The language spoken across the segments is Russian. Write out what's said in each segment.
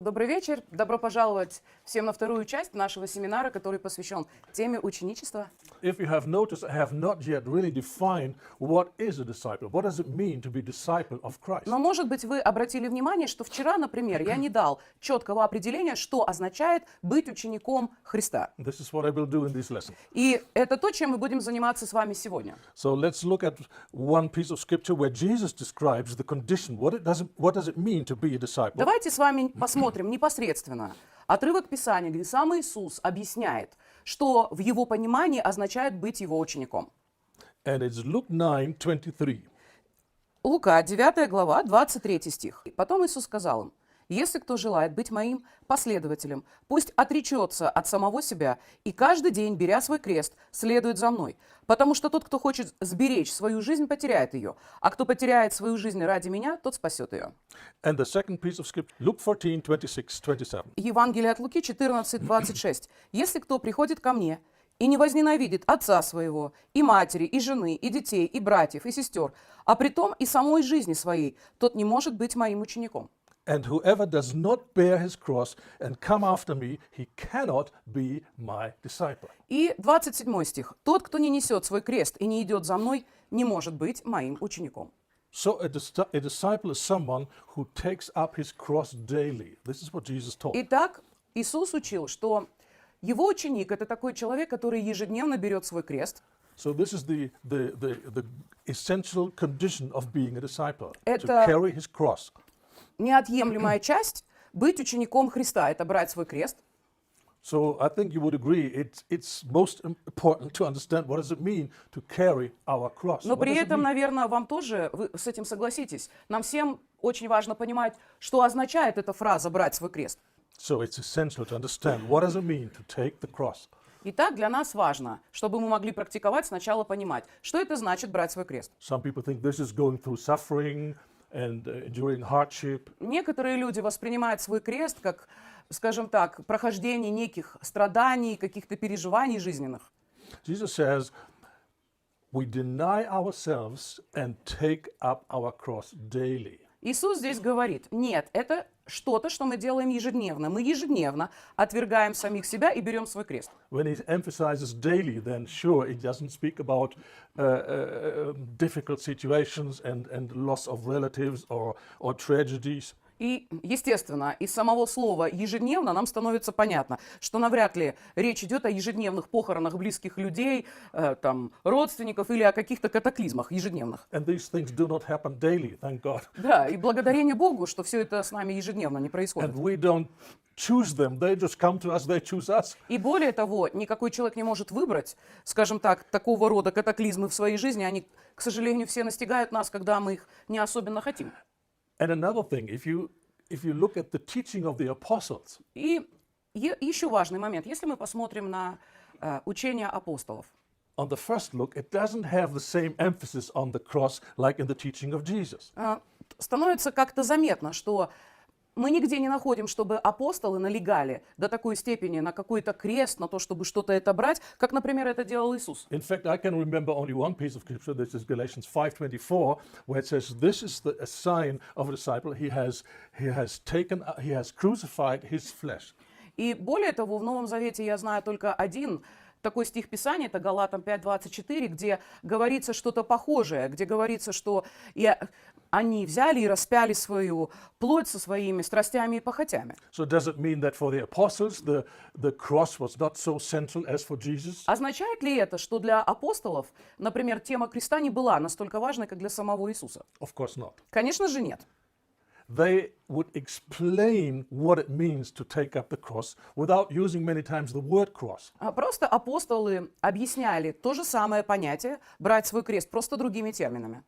Добрый вечер. Добро пожаловать всем на вторую часть нашего семинара, который посвящен теме ученичества. If you have noticed, I have not yet really defined what is a disciple. What does it mean to be disciple of Christ? Но, может быть, вы обратили внимание, что вчера, например, я не дал четкого определения, что означает быть учеником Христа. This is what I will do in this lesson. И это то, чем мы будем заниматься с вами сегодня. So let's look at one piece of scripture where Jesus describes the condition. What does it mean to be a disciple? Давайте с вами посмотрим непосредственно отрывок Писания, где сам Иисус объясняет, что в его понимании означает быть его учеником. And it's Luke 9:23. Лука, 9 глава, 23 стих. Потом Иисус сказал им: «Если кто желает быть моим последователем, пусть отречется от самого себя и каждый день, беря свой крест, следует за мной. Потому что тот, кто хочет сберечь свою жизнь, потеряет ее, а кто потеряет свою жизнь ради меня, тот спасет ее». And the second piece of scripture, Luke 14:26-27. Евангелие от Луки 14, 26. «Если кто приходит ко мне и не возненавидит отца своего, и матери, и жены, и детей, и братьев, и сестер, а притом и самой жизни своей, тот не может быть моим учеником. And whoever does not bear his cross and come after me, he cannot be my disciple. И 27 стих. «Тот, кто не несет свой крест и не идет за мной, не может быть моим учеником». So a disciple is someone who takes up his cross daily. This is what Jesus taught. Итак, Иисус учил, что его ученик – это такой человек, который ежедневно берет свой крест. So this is the essential condition of being a disciple, to Это- carry his cross. Неотъемлемая часть быть учеником Христа – это брать свой крест. So I think you would agree it's most important to understand what does it mean to carry our cross. Но What при does it этом, mean? наверное, вам тоже, вы с этим согласитесь, нам всем очень важно понимать, что означает эта фраза «брать свой крест». So it's essential to understand what does it mean to take the cross. Итак, для нас важно, чтобы мы могли практиковать, сначала понимать, что это значит брать свой крест. Some people think this is going through suffering and enduring hardship. Некоторые люди воспринимают свой крест как, скажем так, прохождение неких страданий, каких-то переживаний жизненных. Jesus says, we deny ourselves and take up our cross daily. Иисус здесь говорит: нет, это что-то, что мы делаем ежедневно. Мы ежедневно отвергаем самих себя и берем свой крест. When he emphasizes daily, then sure, it doesn't speak about difficult situations and loss of relatives or tragedies. И, естественно, из самого слова «ежедневно» нам становится понятно, что навряд ли речь идет о ежедневных похоронах близких людей, там, родственников или о каких-то катаклизмах ежедневных. And these things do not happen daily, thank God. Да, и благодарение Богу, что все это с нами ежедневно не происходит. And we don't choose them, they just come to us, they choose us. И более того, никакой человек не может выбрать, скажем так, такого рода катаклизмы в своей жизни. Они, к сожалению, все настигают нас, когда мы их не особенно хотим. And another thing, if you look at the teaching of the apostles, И еще важный момент. Если мы посмотрим на учение апостолов, on the first look, it doesn't have the same emphasis on the cross like in the teaching of Jesus. становится как-то заметно, что мы нигде не находим, чтобы апостолы налегали до такой степени на какой-то крест, на то, чтобы что-то это брать, как, например, это делал Иисус. In fact, I can remember only one piece of scripture. This is Galatians 5:24, where it says, "This is a sign of a disciple. He has crucified his flesh." И более того, в Новом Завете я знаю только один такой стих Писания, это Галатам 5:24, где говорится что-то похожее, где говорится, что они взяли и распяли свою плоть со своими страстями и похотями. So does it mean that for the apostles the cross was not so central as for Jesus? Означает ли это, что для апостолов, например, тема креста не была настолько важной, как для самого Иисуса? Of course not. Конечно же, нет. They would explain what it means to take up the cross without using many times the word cross. Просто апостолы объясняли то же самое понятие «брать свой крест» просто другими терминами.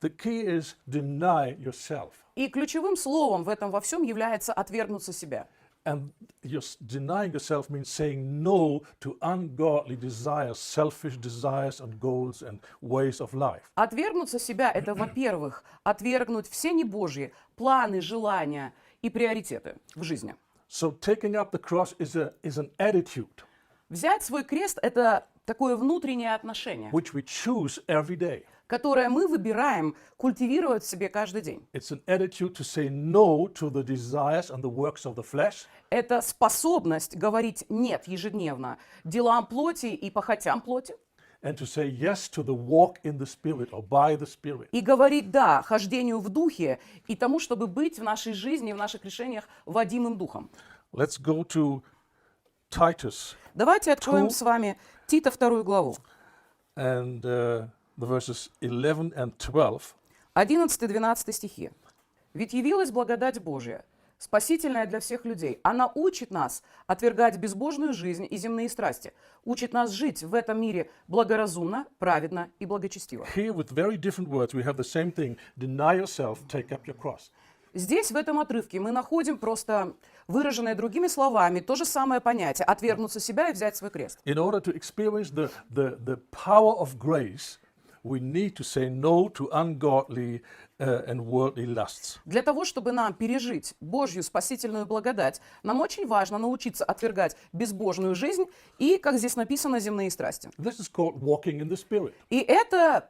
The key is deny yourself. И ключевым словом в этом во всем является «отвергнуться себя». And denying yourself means saying no to ungodly desires, selfish desires and goals and ways of life. Отвергнуться себя – это, во-первых, отвергнуть все небожьи планы, желания и приоритеты в жизни. So taking up the cross is an attitude Взять свой крест – это такое внутреннее отношение, which we choose every day. которое мы выбираем культивировать в себе каждый день. It's an attitude to say no to the desires and the works of the flesh, Это способность говорить «нет» ежедневно делам плоти и похотям плоти, and to say yes to the walk in the Spirit or by the Spirit. и говорить «да» хождению в духе и тому, чтобы быть в нашей жизни, в наших решениях водимым духом. Let's go to Titus Давайте откроем Two. с вами Тита 2 главу, and the verses 11 and 12. 11-12 стихи. «Ведь явилась благодать Божья, спасительная для всех людей. Она учит нас отвергать безбожную жизнь и земные страсти, учит нас жить в этом мире благоразумно, праведно и благочестиво». Here, with very different words, we have the same thing. Deny yourself, take up your cross. Здесь, в этом отрывке, мы находим просто выраженное другими словами то же самое понятие – отвергнуться себя и взять свой крест. In order to experience the power of grace, we need to say no to ungodly and worldly lusts. Для того, чтобы нам пережить Божью спасительную благодать, нам очень важно научиться отвергать безбожную жизнь и, как здесь написано, земные страсти. This is called walking in the Spirit. И это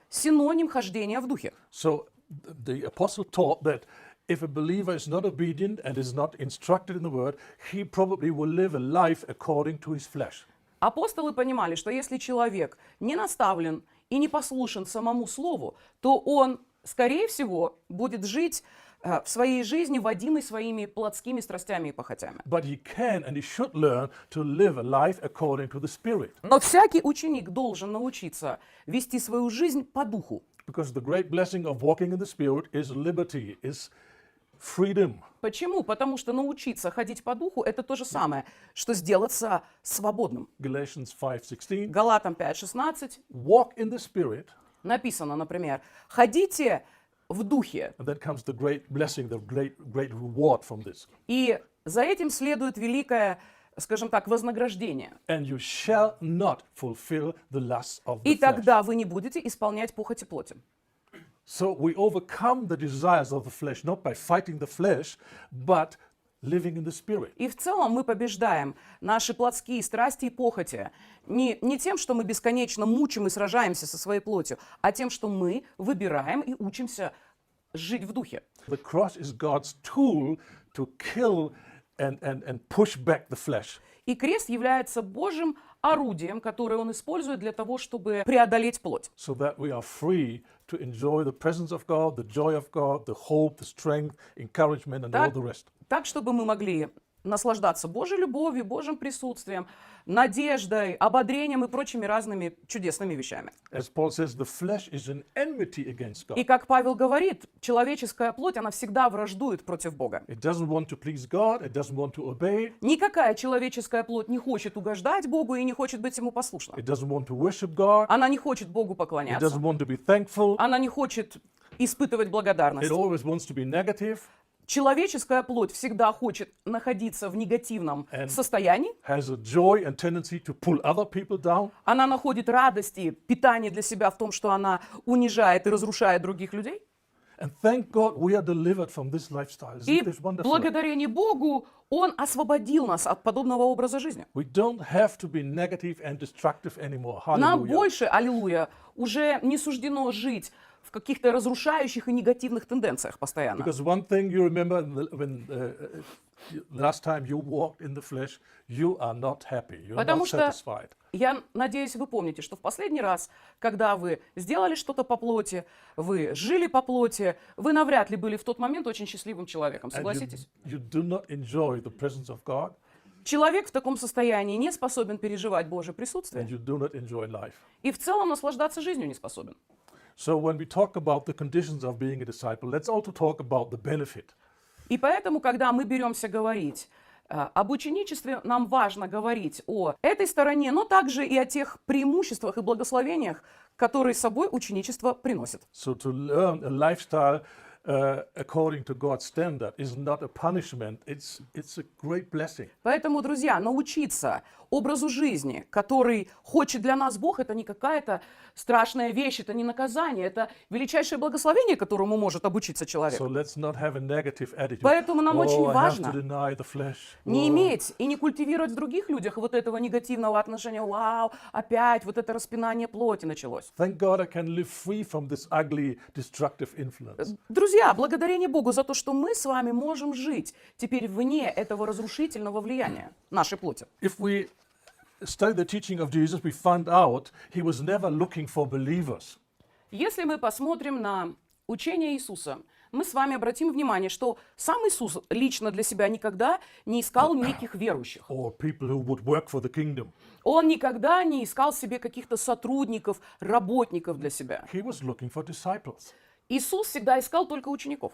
синоним хождения в духе. So the apostle taught that if a believer is not obedient and is not instructed in the word, he probably will live a life according to his flesh. Апостолы понимали, что если человек не наставлен и не послушен самому слову, то он, скорее всего, будет жить в своей жизни, водимой своими плотскими страстями и похотями. But he can and he should learn to live a life according to the Spirit. Но всякий ученик должен научиться вести свою жизнь по духу. Because the great blessing of walking in the Spirit is liberty, is freedom. Почему? Потому что научиться ходить по духу – это то же самое, что сделаться свободным. Galatians 5:16. Галатам 5:16 Walk in the Spirit, написано, например, «Ходите в духе». and then comes the great blessing, the great reward from this. И за этим следует великое, скажем так, вознаграждение. And you shall not fulfill the lusts of the И flesh. тогда вы не будете исполнять похоти плоти. So we overcome the desires of the flesh not by fighting the flesh, but living in the Spirit. И в целом мы побеждаем наши плотские страсти и похоти не тем, что мы бесконечно мучим и сражаемся со своей плотью, а тем, что мы выбираем и учимся жить в духе. The cross is God's tool to kill and push back the flesh. И крест является Божьим орудием, которое Он использует для того, чтобы преодолеть плоть. So that we are free to enjoy the presence of God, the joy of God, the hope, the strength, encouragement, and all the rest. Так, чтобы мы могли наслаждаться Божьей любовью, Божьим присутствием, надеждой, ободрением и прочими разными чудесными вещами. As Paul says, the flesh is an enmity against God. И как Павел говорит, человеческая плоть, она всегда враждует против Бога. It doesn't want to please God, it doesn't want to obey, Никакая человеческая плоть не хочет угождать Богу и не хочет быть Ему послушна. it doesn't want to worship God, Она не хочет Богу it поклоняться. doesn't want to be thankful, Она не хочет испытывать благодарность. it always wants to be negative, Человеческая плоть всегда хочет находиться в негативном And- состоянии. has a joy and tendency to pull other people down. Она находит радость и питание для себя в том, что она унижает и разрушает других людей. And thank God we are delivered from this lifestyle. И Isn't this wonderful? благодарение Богу Он освободил нас от подобного образа жизни. We don't have to be negative and destructive anymore. Нам Hallelujah. больше, аллилуйя, уже не суждено жить в каких-то разрушающих и негативных тенденциях постоянно. Because one thing you remember when last time you walked in the flesh, you are not happy. You're Потому not что satisfied. я надеюсь, вы помните, что в последний раз, когда вы сделали что-то по плоти, вы жили по плоти, вы навряд ли были в тот момент очень счастливым человеком, And согласитесь? you do not enjoy the presence of God, Человек в таком состоянии не способен переживать Божье and присутствие you do not enjoy life. и в целом наслаждаться жизнью не способен. So when we talk about the conditions of being a disciple, let's also talk about the benefit. И поэтому, когда мы беремся говорить об ученичестве, нам важно говорить о этой стороне, но также и о тех преимуществах и благословениях, которые с собой ученичество приносит. So to learn a lifestyle according to God's standard is not a punishment, it's a great blessing. Поэтому, друзья, научиться образу жизни, который хочет для нас Бог, это не какая-то страшная вещь, это не наказание, это величайшее благословение, которому может обучиться человек. So let's not have a negative attitude. Поэтому нам очень I have важно to deny the flesh. не Oh. иметь и не культивировать в других людях вот этого негативного отношения. Вау, опять вот это распинание плоти началось. Thank God I can live free from this ugly, destructive influence. Друзья, благодарение Богу за то, что мы с вами можем жить теперь вне этого разрушительного влияния нашей плоти. If we study the teaching of Jesus, we find out he was never looking for believers. Если мы посмотрим на учение Иисуса, мы с вами обратим внимание, что сам Иисус лично для себя никогда не искал неких верующих. Or people who would work for the kingdom. Он никогда не искал себе каких-то сотрудников, работников для себя. He was looking for disciples. Иисус всегда искал только учеников.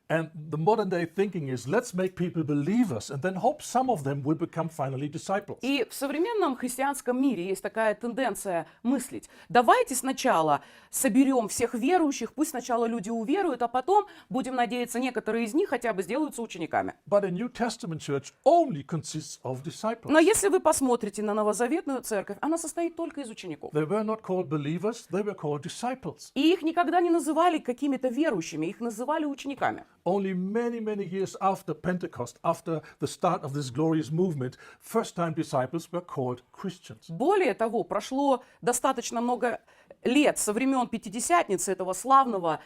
And the modern day thinking is let's make people believers and then hope some of them will become finally disciples. И в современном христианском мире есть такая тенденция мыслить. Давайте сначала соберем всех верующих, пусть сначала люди уверуют, а потом, будем надеяться, некоторые из них хотя бы сделаются учениками. But a New Testament church only consists of disciples. Но если вы посмотрите на новозаветную церковь, она состоит только из учеников. They were not called believers, they were called disciples. И их никогда не называли какими-то верующими, их называли учениками. Only many, many years after Pentecost, after the start of this glorious movement, first-time disciples were called Christians. Более того, прошло достаточно много лет со времен Пятидесятницы, этого славного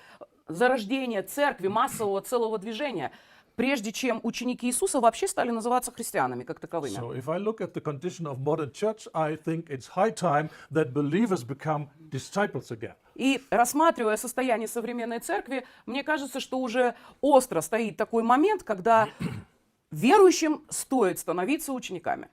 зарождения церкви, массового целого движения, прежде чем ученики Иисуса вообще стали называться христианами как таковыми. So if I look at the condition of modern church, I think it's high time that believers become disciples again. И рассматривая состояние современной церкви, мне кажется, что уже остро стоит такой момент, когда верующим стоит становиться учениками.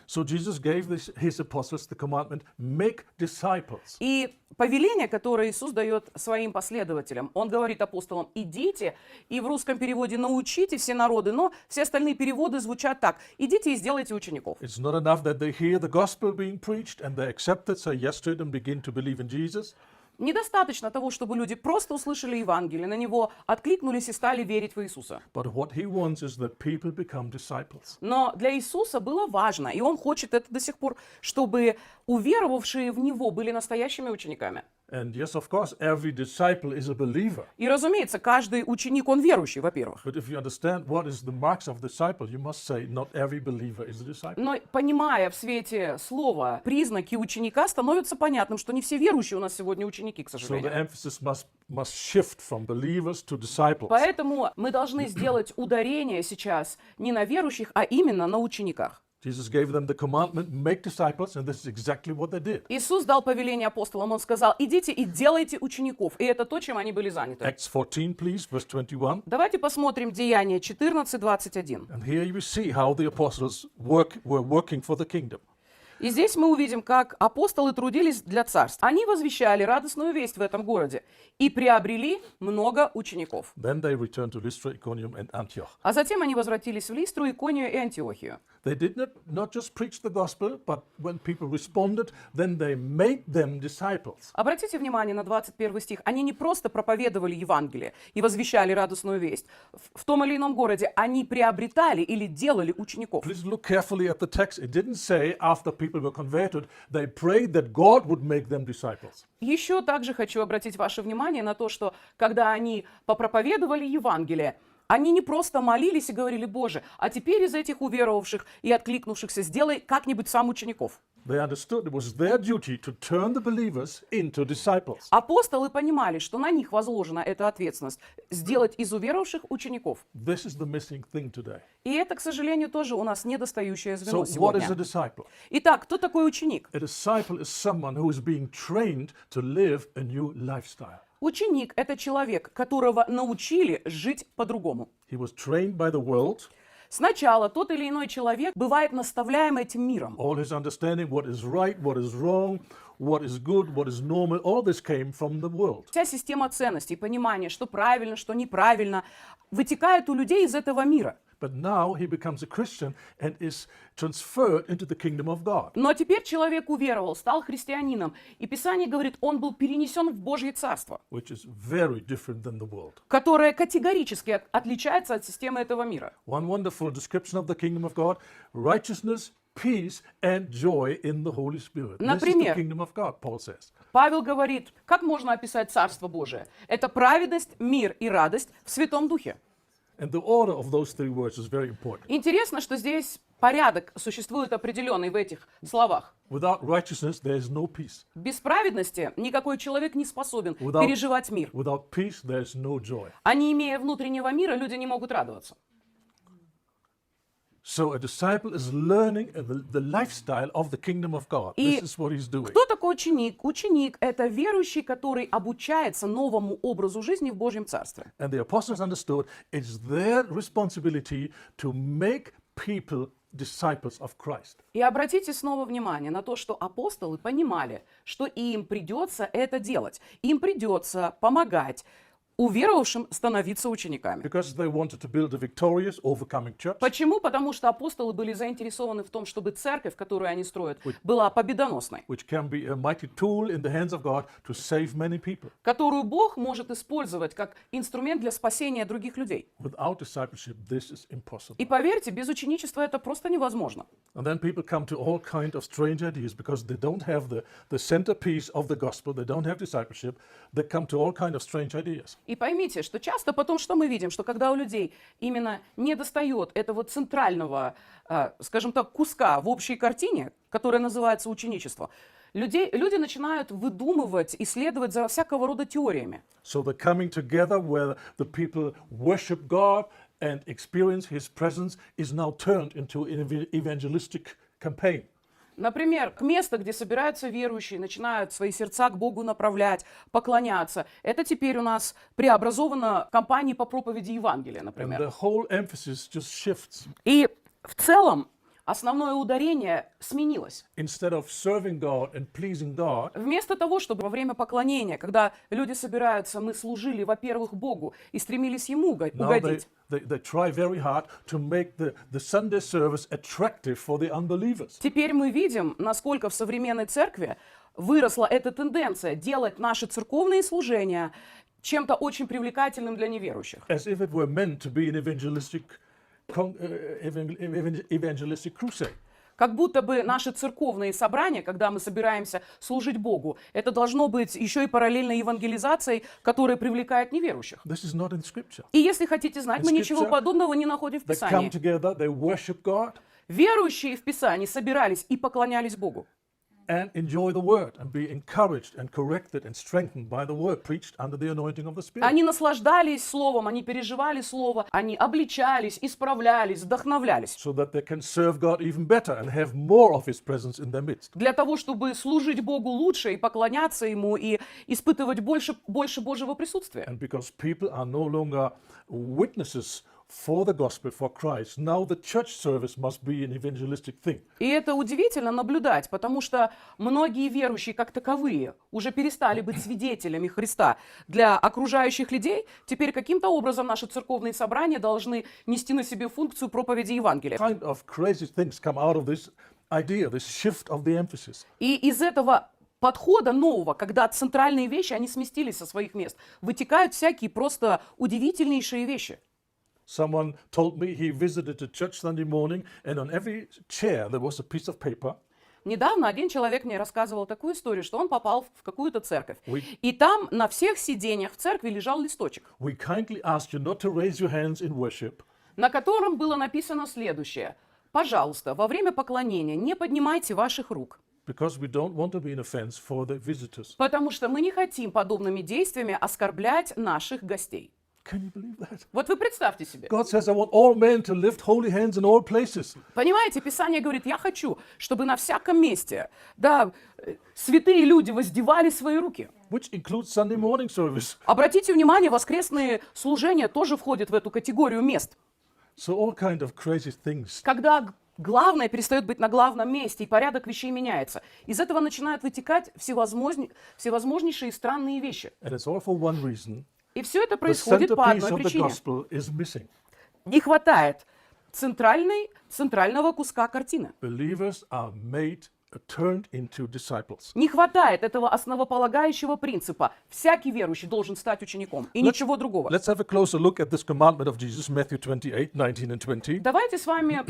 So Jesus gave his apostles the commandment, make disciples. И повеление, которое Иисус дает своим последователям, Он говорит апостолам: идите, и в русском переводе научите все народы, но все остальные переводы звучат так: идите и сделайте учеников. It's not enough that they hear the gospel being preached and they accept it, say yes to it and begin to believe in Jesus. Недостаточно того, чтобы люди просто услышали Евангелие, на него откликнулись и стали верить в Иисуса. But what he wants is that people become disciples. Но для Иисуса было важно, и Он хочет это до сих пор, чтобы уверовавшие в Него были настоящими учениками. And yes, of course, every disciple is a believer. И, разумеется, каждый ученик, он верующий, во-первых. But if you understand what is the marks of disciple, you must say not every believer is a disciple. Но, понимая в свете слова признаки ученика, становится понятным, что не все верующие у нас сегодня ученики, к So the сожалению. emphasis must shift from believers to disciples. Поэтому мы должны сделать ударение сейчас не на верующих, а именно на учениках. Jesus gave them the commandment, make disciples, and this is exactly what they did. Иисус дал повеление апостолам, Он сказал: идите и делайте учеников. И это то, чем они были заняты. Acts 14, please, verse 21. Давайте посмотрим Деяния 14:21. And here you see how the apostles were working for the kingdom. И здесь мы увидим, как апостолы трудились для царства. Они возвещали радостную весть в этом городе и приобрели много учеников. Then they returned to Lystra, Iconium, and Antioch. А затем они возвратились в Листру, Иконию и Антиохию. They did not just preach the gospel, but when people responded, then they made them disciples. Обратите внимание на 21 стих. Они не просто проповедовали Евангелие и возвещали радостную весть. В том или ином городе они приобретали или делали учеников. Please look carefully at the text. It didn't say after people were converted, they prayed that God would make them disciples. Еще также хочу обратить ваше внимание на то, что когда они попроповедовали Евангелие, они не просто молились и говорили: Боже, а теперь из этих уверовавших и откликнувшихся сделай как-нибудь сам учеников. They understood it was their duty to turn the believers into disciples. Апостолы понимали, что на них возложена эта ответственность сделать из уверовавших учеников. This is the missing thing today. И это, к сожалению, тоже у нас недостающее звено So what is a сегодня. disciple? Итак, кто такой ученик? A disciple is someone who is being trained to live a new lifestyle. Ученик – это человек, которого научили жить по-другому. He was trained by the world. Сначала тот или иной человек бывает наставляем этим миром. All his understanding, what is right, what is wrong, what is good, what is normal, all this came from the world. Вся система ценностей, понимание, что правильно, что неправильно, вытекает у людей из этого мира. But now he becomes a Christian and is transferred into the kingdom of God. Но теперь человек уверовал, стал христианином, и Писание говорит, он был перенесен в Божье Царство, Which is very different than the world. которое категорически отличается от системы этого мира. One wonderful description of the kingdom of God: righteousness, peace, and joy in the Holy Spirit. This is the Например, kingdom of God, Paul says. Павел говорит, как можно описать Царство Божие? Это праведность, мир и радость в Святом Духе. And the order of those three words is very important. Интересно, что здесь порядок существует определенный в этих словах. Without righteousness, there is no peace. Без праведности никакой человек не способен Without- переживать мир. Without peace, there is no joy. А не имея внутреннего мира, люди не могут радоваться. So a disciple is learning the lifestyle of the kingdom of God. И This is what he's doing. кто такой ученик? Ученик – это верующий, который обучается новому образу жизни в Божьем Царстве. And the apostles understood it's their responsibility to make people disciples of Christ. И обратите снова внимание на то, что апостолы понимали, что им придется это делать. Им придется помогать уверовавшим становиться учениками. Because they wanted to build a victorious, overcoming church. Почему? Потому что апостолы были заинтересованы в том, чтобы церковь, которую они строят, была победоносной, Which can be a mighty tool in the hands of God to save many people. которую Бог может использовать как инструмент для спасения других людей. Without discipleship, this is impossible. И поверьте, без ученичества это просто невозможно. And then people come to all kind of strange ideas because they don't have the centerpiece of the gospel, they don't have discipleship, they come to all kind of strange ideas. И поймите, что часто потом что мы видим, что когда у людей именно недостает этого центрального, скажем так, куска в общей картине, которая называется ученичество, люди начинают выдумывать, исследовать за всякого рода теориями. So the coming together where the people worship God and experience His presence is now turned into an evangelistic campaign. Например, к месту, где собираются верующие, начинают свои сердца к Богу направлять, поклоняться. Это теперь у нас преобразовано кампанией по проповеди Евангелия, And например. the whole emphasis just shifts. И в целом основное ударение сменилось. Instead of serving God and pleasing God, Вместо того, чтобы во время поклонения, когда люди собираются, мы служили, во-первых, Богу и стремились Ему now угодить, they try very hard to make the Sunday service attractive for the unbelievers. теперь мы видим, насколько в современной церкви выросла эта тенденция делать наши церковные служения чем-то очень привлекательным для неверующих. As if it were meant to be an evangelistic crusade. Как будто бы наши церковные собрания, когда мы собираемся служить Богу, это должно быть еще и параллельной евангелизацией, которая привлекает неверующих. This is not in Scripture. И если хотите знать, мы ничего Scripture, подобного не находим в They come Писании. together, they worship God Верующие в Писании собирались и поклонялись Богу. and enjoy the word and be encouraged and corrected and strengthened by the word preached under the anointing of the Spirit. Они наслаждались Словом, они переживали Слово, они обличались, исправлялись, вдохновлялись. So that they can serve God even better and have more of His presence in their midst. Для того, чтобы служить Богу лучше и поклоняться Ему, и испытывать больше Божьего присутствия. And because people are no longer witnesses for the gospel, for Christ, now the church service must be an evangelistic thing. И это удивительно наблюдать, потому что многие верующие как таковые уже перестали быть свидетелями Христа для окружающих людей. Теперь каким-то образом наши церковные собрания должны нести на себе функцию проповеди Евангелия. Kind of crazy things come out of this idea, this shift of the emphasis. И из этого подхода нового, когда центральные вещи, они сместились со своих мест, вытекают всякие просто удивительнейшие вещи. Someone told me he visited a church Sunday morning and on every chair there was a piece of paper. Недавно один человек мне рассказывал такую историю, что он попал в какую-то церковь. Ой. И там на всех сиденьях в церкви лежал листочек, We kindly ask you not to raise your hands in worship на котором было написано следующее. Пожалуйста, во время поклонения не поднимайте ваших рук, because we don't want to be an offense for the visitors. потому что мы не хотим подобными действиями оскорблять наших гостей. Can you believe that? Вот вы представьте себе. God says, I want all men to lift holy hands in all places. Понимаете, Писание говорит, я хочу, чтобы на всяком месте, да, святые люди воздевали свои руки. Which includes Sunday morning service. Обратите внимание, воскресные служения тоже входят в эту категорию мест. So all kind of crazy things. Когда главное перестает быть на главном месте, и порядок вещей меняется. Из этого начинают вытекать всевозможнейшие странные вещи. And it's all for one reason. И все это The происходит по centerpiece одной of the причине. gospel is missing. Не хватает центрального куска картины. Believers are turned into disciples. Не хватает этого основополагающего принципа. Всякий верующий должен стать учеником, и ничего другого. Let's have a closer look at this commandment of Jesus, Matthew 28, 19 and 20. Давайте с вами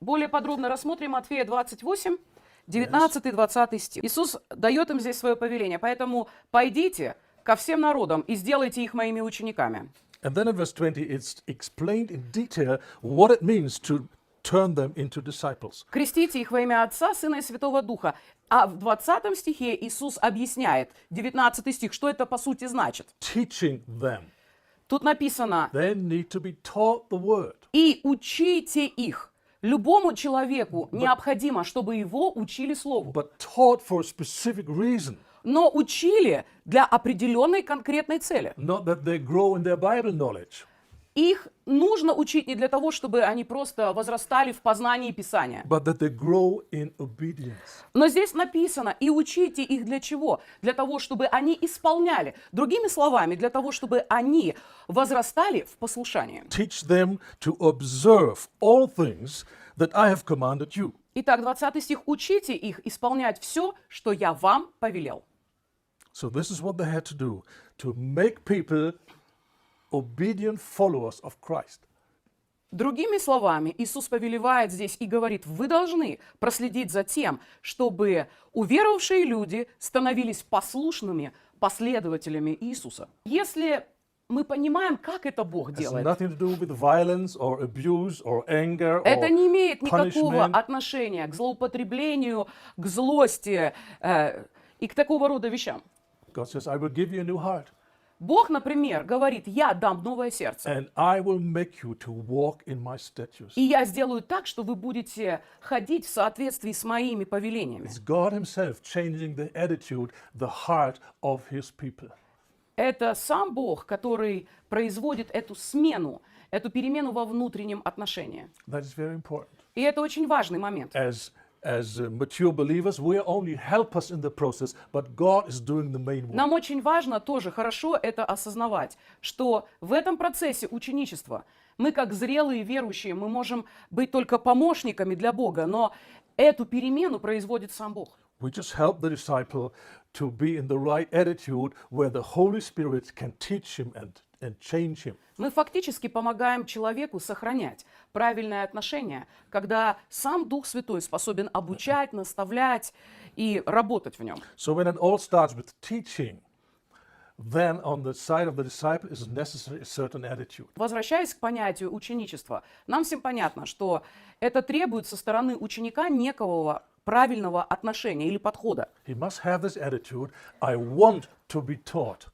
более подробно рассмотрим Матфея 28, 19-20 стих. Иисус дает им здесь свое повеление. Поэтому пойдите ко всем народам и сделайте их моими учениками. And then in verse 20, it's explained in detail what it means to turn them into disciples. Крестите их во имя Отца, Сына и Святого Духа. А в 20 стихе Иисус объясняет, 19 стих, что это по сути значит. Teaching them. Тут написано, They need to be taught the word. и учите их. Любому человеку необходимо, чтобы его учили слову. But taught for a specific reason. Но учили для определенной конкретной цели. Not that they grow in their Bible knowledge. Их нужно учить не для того, чтобы они просто возрастали в познании Писания. But that they grow in obedience. Но здесь написано, и учите их для чего? Для того, чтобы они исполняли. Другими словами, для того, чтобы они возрастали в послушании. Teach them to observe all things that I have commanded you. Итак, 20 стих. Учите их исполнять все, что я вам повелел. So this is what they had to do, to make people obedient followers of Christ. Другими словами, Иисус повелевает здесь и говорит, вы должны проследить за тем, чтобы уверовавшие люди становились послушными последователями Иисуса. Если мы понимаем, как это Бог It has делает, nothing to do with violence or abuse or anger это or не имеет никакого punishment. отношения к злоупотреблению, к злости и к такого рода вещам. God says, I will give you a new heart Бог, например, говорит, я дам новое сердце, and I will make you to walk in my statutes. и я сделаю так, что вы будете ходить в соответствии с моими повелениями. It's God himself changing the attitude, the heart of his people. Это сам Бог, который производит эту смену, эту перемену во внутреннем отношении. That is very important. И это очень важный момент. As mature believers, we are only helpers in the process, but God is doing the main work. Нам очень важно тоже хорошо это осознавать, что в этом процессе ученичества мы, как зрелые верующие, мы можем быть только помощниками для Бога, но эту перемену производит сам Бог. We just help the disciple to be in the right attitude where the Holy Spirit can teach him and change him. Мы фактически помогаем человеку сохранять правильное отношение, когда сам Дух Святой способен обучать, наставлять и работать в нем. So when it all starts with teaching, then on the side of the disciple is necessary a certain attitude. Возвращаясь к понятию ученичества, нам всем понятно, что это требует со стороны ученика некого правильного отношения или подхода. He must have this attitude, I want to be taught.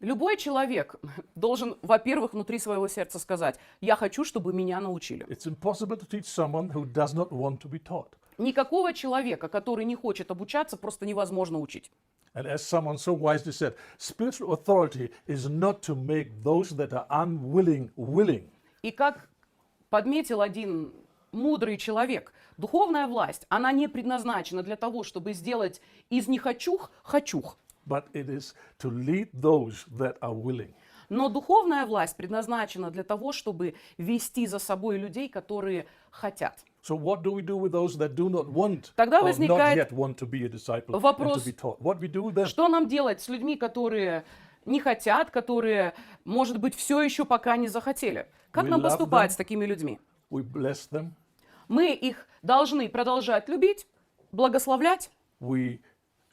Любой человек должен, во-первых, внутри своего сердца сказать, я хочу, чтобы меня научили. It's impossible to teach someone who does not want to be taught. Никакого человека, который не хочет обучаться, просто невозможно учить. And as someone so wisely said, spiritual authority is not to make those that are unwilling willing. И как подметил один мудрый человек, духовная власть, она не предназначена для того, чтобы сделать из нехочух хочух. But it is to lead those that are willing. Но духовная власть предназначена для того, чтобы вести за собой людей, которые хотят. So what do we do with those that do not want Тогда or not возникает yet want to be a disciple and вопрос, to be taught? What we do with them? что нам делать с людьми, которые не хотят, которые, может быть, все еще пока не захотели? Как We нам love поступать them. с такими людьми? We bless them. Мы их должны продолжать любить, благословлять. We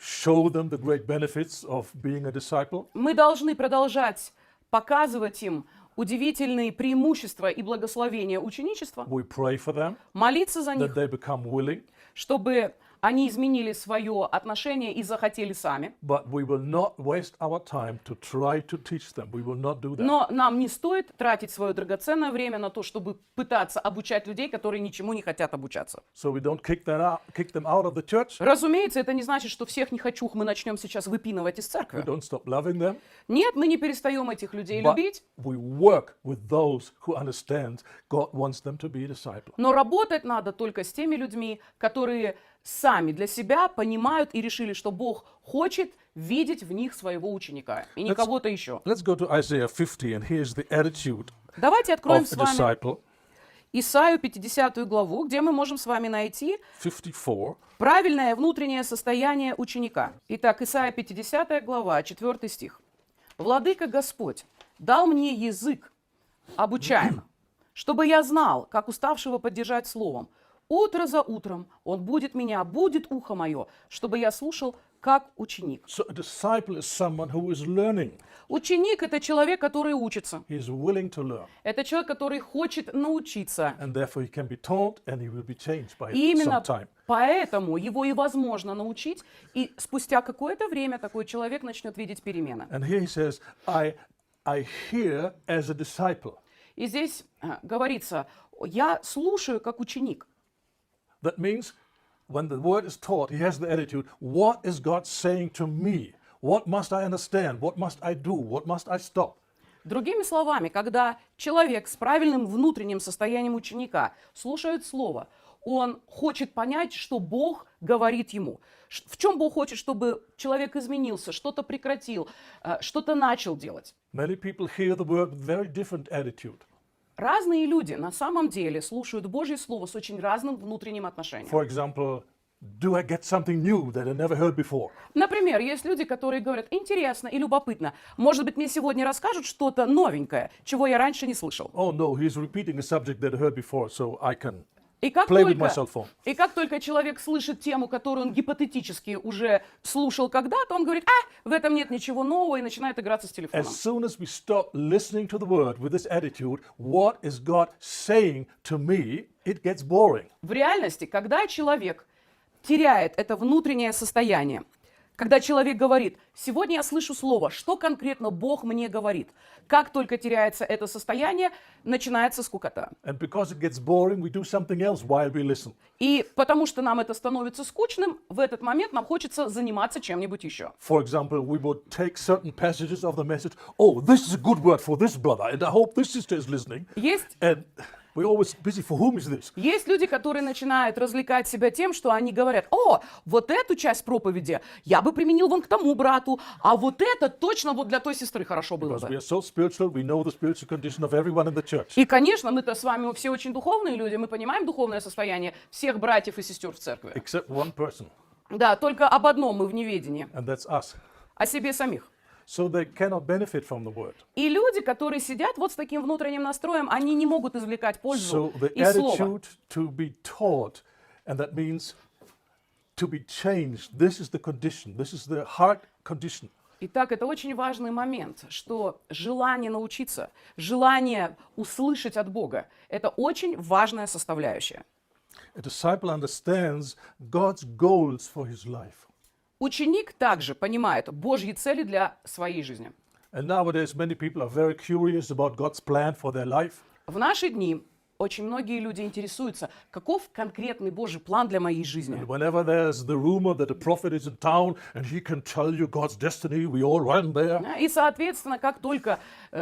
show them the great benefits of being a disciple. Мы должны продолжать показывать им удивительные преимущества и благословения ученичества, We pray for them молиться за that них, they become willing, чтобы они изменили свое отношение и захотели сами. but we will not waste our time to try to teach them. We will not do that. Но нам не стоит тратить свое драгоценное время на то, чтобы пытаться обучать людей, которые ничему не хотят обучаться. So we don't kick them out of the church. Разумеется, это не значит, что всех нехочух мы начнем сейчас выпинывать из We церкви. don't stop loving them. Нет, мы не перестаем этих людей But любить, we work with those who understand God wants them to be a disciple. но работать надо только с теми людьми, которые сами для себя понимают и решили, что Бог хочет видеть в них своего ученика и не кого-то еще. Let's go to Isaiah 50, and here's the attitude Давайте откроем of с a вами disciple. Исаию 50 главу, где мы можем с вами найти 54. правильное внутреннее состояние ученика. Итак, Исаия 50 глава, 4 стих. «Владыка Господь дал мне язык обучаемо, чтобы я знал, как уставшего поддержать словом. Утро за утром он будет меня, будет ухо мое, чтобы я слушал, как ученик». So a disciple is someone who is learning. Ученик – это человек, который учится. He is willing to learn. Это человек, который хочет научиться. And therefore he can be taught and he will be changed by И some именно time. поэтому его и возможно научить, и спустя какое-то время такой человек начнет видеть перемены. And here he says, I hear as a disciple. И здесь говорится, я слушаю как ученик. That means when the word is taught, he has the attitude, what is God saying to me? What must I understand? What must I do? What must I stop? Другими словами, когда человек с правильным внутренним состоянием ученика слушает слово, он хочет понять, что Бог говорит ему. В чем Бог хочет, чтобы человек изменился, что-то прекратил, что-то начал делать. Many people hear the word with very different attitude. Разные люди на самом деле слушают Божье Слово с очень разным внутренним отношением. For example, do I get something new that I never heard before? Например, есть люди, которые говорят, интересно и любопытно, может быть, мне сегодня расскажут что-то новенькое, чего я раньше не слышал. Oh no, he's repeating a subject that I heard before, so I can И как, play with my cell только, phone. и как только человек слышит тему, которую он гипотетически уже слушал когда-то, он говорит, в этом нет ничего нового, и начинает играться с телефоном. As soon as we stop listening to the word with this attitude, what is God saying to me, it gets boring. В реальности, когда человек теряет это внутреннее состояние, когда человек говорит, сегодня я слышу слово, что конкретно Бог мне говорит, как только теряется это состояние, начинается скукота. And because it gets boring, we do something else while we listen. И потому что нам это становится скучным, в этот момент нам хочется заниматься чем-нибудь еще. For example, we would take certain passages of the message. Oh, this is a good word for this brother, and I hope this sister is listening. Есть And we're always busy. For whom is this? Есть люди, которые начинают развлекать себя тем, что они говорят, вот эту часть проповеди я бы применил вон к тому брату, а вот это точно вот для той сестры хорошо было Because we бы. are so spiritual, we know the spiritual condition of everyone in the church. И, конечно, мы-то с вами все очень духовные люди, мы понимаем духовное состояние всех братьев и сестер в церкви. Except one person, Да, только об одном мы в неведении, and that's us. о себе самих. So they cannot benefit from the word. И люди, которые сидят вот с таким внутренним настроем, они не могут извлекать пользу So the из слова. attitude to be taught, and that means to be changed. This is the condition. This is the heart condition. Итак, это очень важный момент, что желание научиться, желание услышать от Бога – это очень важная составляющая. A disciple understands God's goals for his life. Ученик также понимает Божьи цели для своей жизни. And nowadays, many people are very curious about God's plan for their life. В наши дни очень многие люди интересуются, каков конкретный Божий план для моей жизни. And whenever there's the rumor that a prophet is in town and he can tell you God's destiny, we all run there. И, соответственно, как только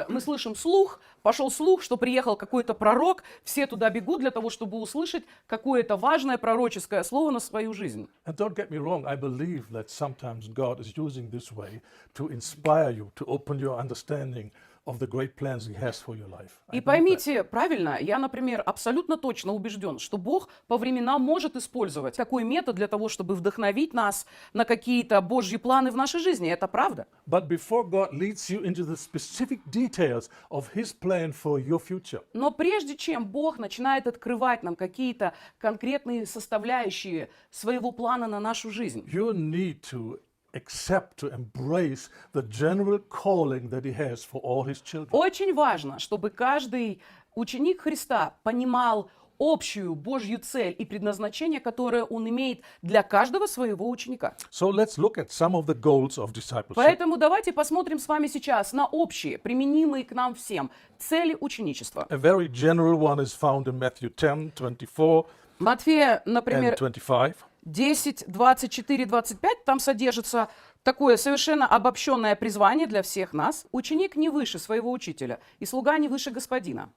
мы слышим слух, пошел слух, что приехал какой-то пророк, все туда бегут для того, чтобы услышать какое-то важное пророческое слово на свою жизнь. And don't get me wrong, I believe that sometimes God is using this way to inspire you, to open your understanding of the great plans he has for your life. I И believe that. поймите правильно, я, например, абсолютно точно убежден, что Бог по временам может использовать такой метод для того, чтобы вдохновить нас на какие-то Божьи планы в нашей жизни. Это правда. But before God leads you into the specific details of his plan for your future, Но прежде чем Бог начинает открывать нам какие-то конкретные составляющие своего плана на нашу жизнь, you need to accept, to embrace the general calling that he has for all his children. очень важно, чтобы каждый ученик Христа понимал общую Божью цель и предназначение, которое он имеет для каждого своего ученика. So let's look at some of the goals of discipleship. Поэтому давайте посмотрим с вами сейчас на общие, применимые к нам всем, цели ученичества. A very general one is found in Matthew 10, 24 Матфея, and например, 25. 10, 24, 25, там содержится такое совершенно обобщенное призвание для всех нас. Ученик не выше своего учителя, и слуга не выше господина.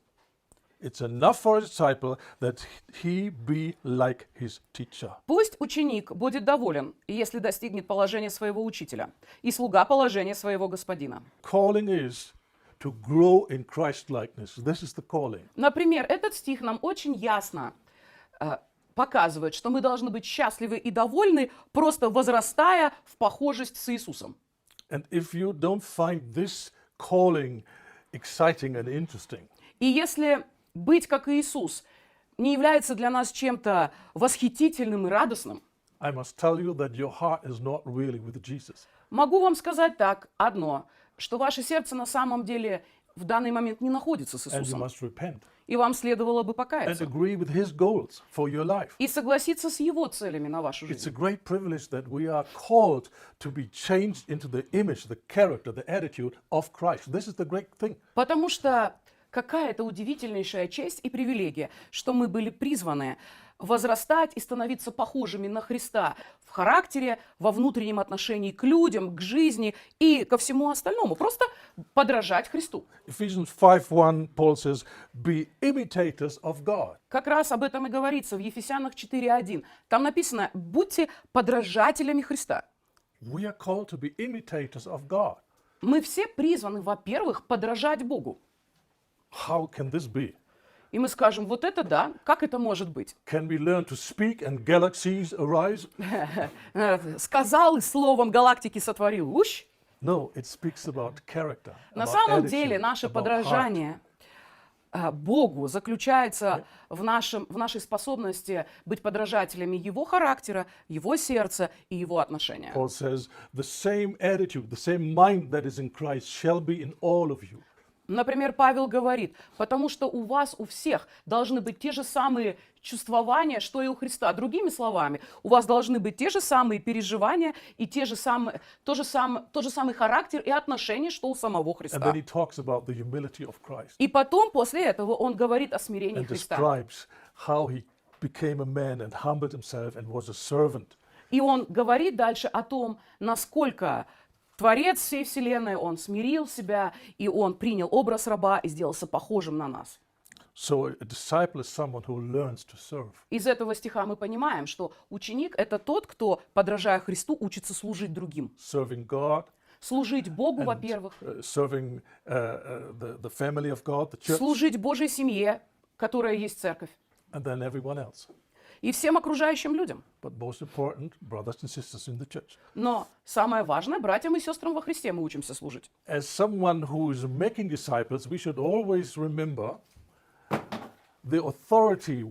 It's enough for a disciple that he be like his teacher. Пусть ученик будет доволен, если достигнет положения своего учителя, и слуга положения своего господина. Calling is to grow in Christ-likeness. This is the calling. Например, этот стих нам очень ясно показывает, что мы должны быть счастливы и довольны, просто возрастая в похожесть с Иисусом. And if you don't find this calling exciting and interesting, И если быть как Иисус не является для нас чем-то восхитительным и радостным, I must tell you that your heart is not really with Jesus. могу вам сказать так одно, что ваше сердце на самом деле в данный момент не находится с And you Иисусом. must repent И вам следовало бы and покаяться agree with his goals for your life. и согласиться с Его целями на вашу It's a жизнь. great privilege that we are called to be changed into the image, the character, the attitude of Christ. This is the great thing. Потому что какая-то удивительнейшая честь и привилегия, что мы были призваны возрастать и становиться похожими на Христа в характере, во внутреннем отношении к людям, к жизни и ко всему остальному. Просто подражать Христу. Ephesians 5:1, Paul says, be imitators of God. Как раз об этом и говорится в Ефесянах 4:1. Там написано: «Будьте подражателями Христа». We are called to be imitators of God. Мы все призваны, во-первых, подражать Богу. How can this be? И мы скажем: вот это да, как это может быть? Can we learn to speak and galaxies arise? Сказал и словом галактики сотворил. Уж. No, it speaks about character. На about самом attitude, деле наше about heart. подражание Богу заключается в нашей способности быть подражателями Его характера, Его сердца и Его отношения. Paul says, the same attitude, the same mind that is in Christ shall be in all of you. Например, Павел говорит: потому что у вас, у всех должны быть те же самые чувствования, что и у Христа. Другими словами, у вас должны быть те же самые переживания и тот же самый характер и отношения, что у самого And Христа. then he talks about the humility of Christ И потом, после этого, он говорит о смирении and Христа. describes how he became a man and humbled himself and was a servant. И он говорит дальше о том, насколько Творец всей Вселенной, он смирил себя, и он принял образ раба и сделался похожим на нас. So a disciple is someone who learns to serve. Из этого стиха мы понимаем, что ученик – это тот, кто, подражая Христу, учится служить другим. Serving God, Служить Богу, во-первых, serving the family of God, the church, служить Божьей семье, которая есть церковь, and then everyone else. и всем окружающим людям. But most important, brothers and sisters in the church. Но самое важное, братьям и сестрам во Христе мы учимся служить. As someone who is making disciples, we should always remember the authority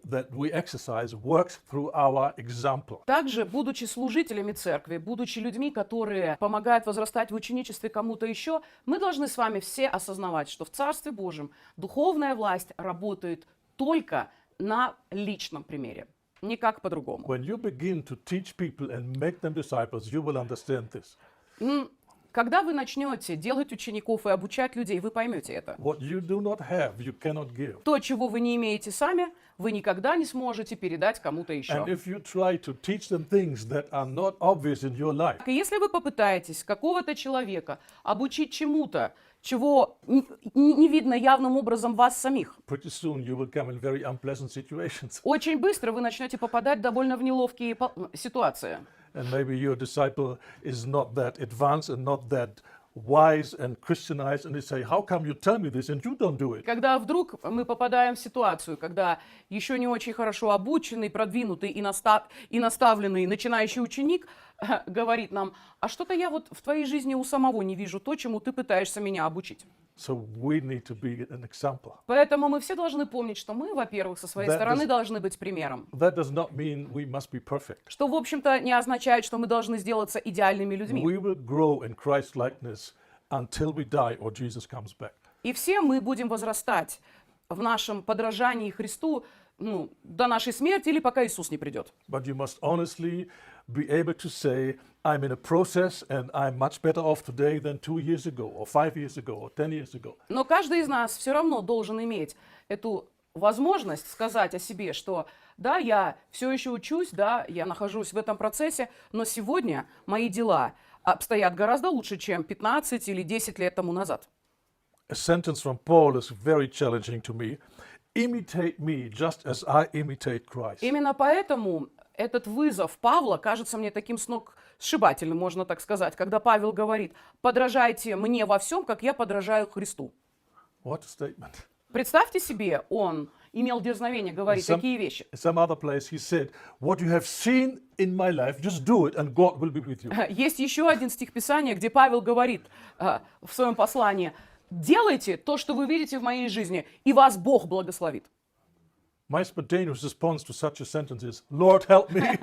that we exercise works through our example. Также, будучи служителями церкви, будучи людьми, которые помогают возрастать в ученичестве кому-то еще, мы должны с вами все осознавать, что в Царстве Божьем духовная власть работает только на личном примере, никак по-другому. When you begin to teach people and make them disciples, you will understand this. Когда вы начнете делать учеников и обучать людей, вы поймете это. What you do not have, you cannot give. То, чего вы не имеете сами, вы никогда не сможете передать кому-то еще. And if you try to teach them things that are not obvious in your life, И если вы попытаетесь какого-то человека обучить чему-то, чего не видно явным образом вас самих, pretty soon you will come in very unpleasant situations. очень быстро вы начнете попадать довольно в неловкие ситуации. And maybe your disciple is not that advanced and not that wise and Christianized, and they say, how come you tell me this and you don't do it? Когда вдруг мы попадаем в ситуацию, когда еще не очень хорошо обученный, продвинутый и наставленный начинающий ученик говорит нам: а что-то я вот в твоей жизни у самого не вижу то, чему ты пытаешься меня обучить. So we need to be an example. Поэтому мы все должны помнить, что мы, во-первых, со своей That стороны does- должны быть примером. That does not mean we must be perfect. Что, в общем-то, не означает, что мы должны сделаться идеальными людьми. We will grow in Christ-likeness until we die or Jesus comes back. И все мы будем возрастать в нашем подражании Христу до нашей смерти или пока Иисус не придет. But you must honestly be able to say, I'm in a process and I'm much better off today than 2 years ago, or 5 years ago, or 10 years ago. Но каждый из нас все равно должен иметь эту возможность сказать о себе, что да, я все еще учусь, да, я нахожусь в этом процессе, но сегодня мои дела обстоят гораздо лучше, чем 15 или 10 лет тому назад. A sentence from Paul is very challenging to me. Imitate me just as I imitate Christ. Именно поэтому этот вызов Павла кажется мне таким сшибательным, можно так сказать, когда Павел говорит: «Подражайте мне во всем, как я подражаю Христу». What a statement. Представьте себе, он имел дерзновение говорить Some- такие вещи. In some other place, he said, "What you have seen in my life, just do it, and God will be with you." Есть еще один стих Писания, где Павел говорит в своем послании: «Делайте то, что вы видите в моей жизни, и вас Бог благословит». My spontaneous response to such a sentence is, "Lord, help me."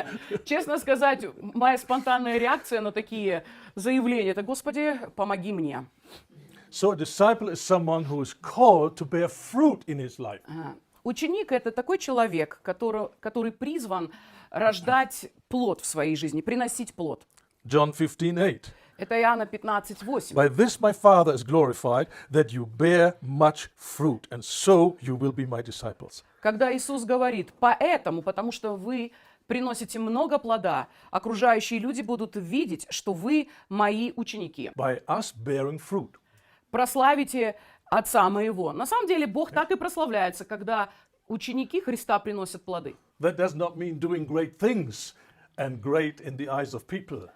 Честно сказать, моя спонтанная реакция на такие заявления — это: «Господи, помоги мне». So a disciple is someone who is called to bear fruit in his life. Ученик — это такой человек, который призван рождать плод в своей жизни, приносить плод. John 15:8. Это Иоанна 15:8. By this my Father is glorified, that you bear much fruit, and so you will be my disciples. Когда Иисус говорит: «Поэтому, потому что вы приносите много плода, окружающие люди будут видеть, что вы мои ученики». By us bearing fruit. Прославите Отца моего. На самом деле Бог так и прославляется, когда ученики Христа приносят плоды. That does not mean doing great things and great in the eyes of people.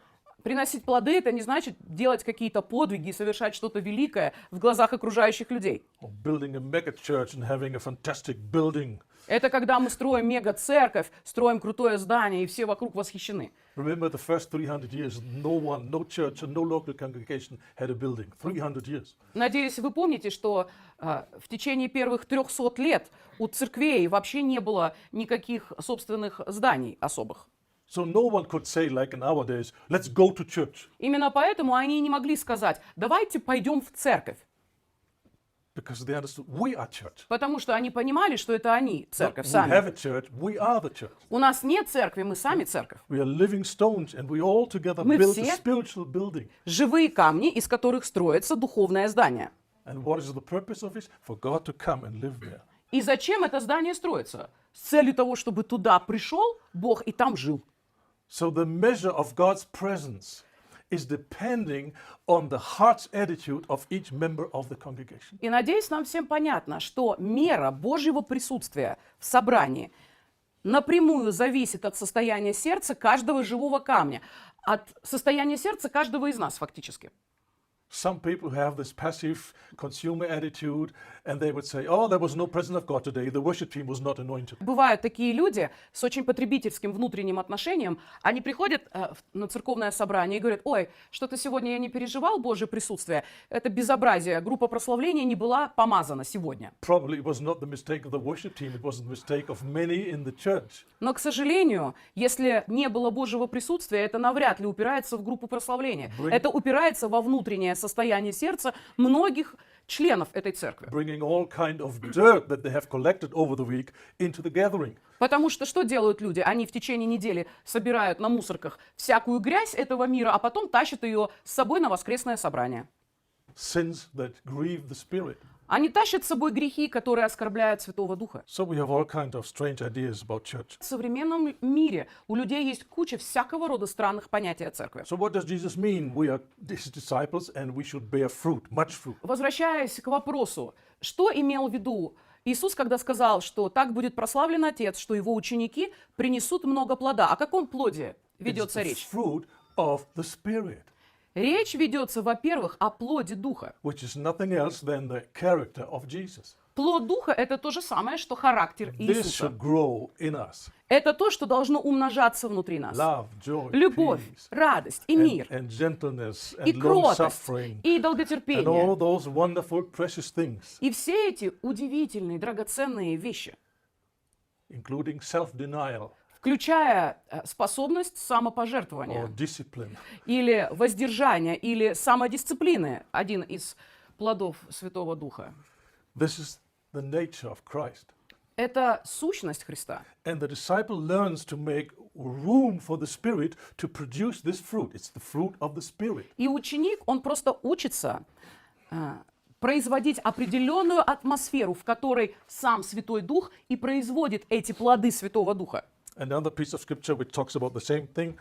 Приносить плоды — это не значит делать какие-то подвиги и совершать что-то великое в глазах окружающих людей. Or building a mega church and having a fantastic building. Это когда мы строим мега-церковь, строим крутое здание, и все вокруг восхищены. Remember the first 300 years, no church and no local congregation had a building. 300 years. Надеюсь, вы помните, что в течение первых 300 лет у церквей вообще не было никаких собственных зданий особых. So no one could say, like in our days, let's go to church. Именно поэтому они не могли сказать: «Давайте пойдем в церковь», Because they understood we are church. потому что они понимали, что это они церковь We сами. have a church, we are the church. У нас нет церкви, мы сами церковь. We are living stones and we all together Мы build a все- spiritual building. Живые камни, из которых строится духовное здание. And what is the purpose of it? For God to come and live there. И зачем это здание строится? С целью того, чтобы туда пришел Бог и там жил. So the measure of God's presence is depending on the heart's attitude of each member of the congregation. И надеюсь, нам всем понятно, что мера Божьего присутствия в собрании напрямую зависит от состояния сердца каждого живого камня, от состояния сердца каждого из нас фактически. Some people have this passive consumer attitude and they would say, oh, there was no presence of God today. The worship team was not anointed. Бывают такие люди с очень потребительским внутренним отношением. Они приходят на церковное собрание и говорят: «Ой, что-то сегодня я не переживал Божье присутствие. Это безобразие. Группа прославления не была помазана сегодня». Probably it was not the mistake of the worship team. It was the mistake of many in the church. Но, к сожалению, если не было Божьего присутствия, это навряд ли упирается в группу прославления. Это упирается во внутреннее состояние сердца многих членов этой церкви. Bringing all kind of dirt that they have collected over the week into the gathering. Потому что делают люди? Они в течение недели собирают на мусорках всякую грязь этого мира, а потом тащат ее с собой на воскресное собрание. Sins that grieve the Spirit. Они тащат с собой грехи, которые оскорбляют Святого Духа. So we have all kind of strange ideas about church. В современном мире у людей есть куча всякого рода странных понятий о церкви. So what does Jesus mean? We are his disciples and we should bear fruit, much fruit. Возвращаясь к вопросу, что имел в виду Иисус, когда сказал, что так будет прославлен Отец, что его ученики принесут много плода? О каком плоде It's ведется the речь? fruit of the Spirit, Речь ведется, во-первых, о плоде Духа. which is nothing else than the character of Jesus. Плод Духа — это то же самое, что характер This Иисуса. should grow in us. Это то, что должно умножаться внутри нас. Love, joy, Любовь, peace, радость и мир, and gentleness, и and кротость, long-suffering, и and all долготерпение. those wonderful, precious things, И все эти удивительные, драгоценные вещи, including self-denial включая способность or самопожертвования, discipline. или воздержания, или самодисциплины, один из плодов Святого Духа. This is the nature of Christ. Это сущность Христа. And the disciple learns to make room for the Spirit to produce this fruit. It's the fruit of the Spirit. И ученик, он просто учится производить определенную атмосферу, в которой сам Святой Дух и производит эти плоды Святого Духа. Another piece of scripture which talks about the same thing,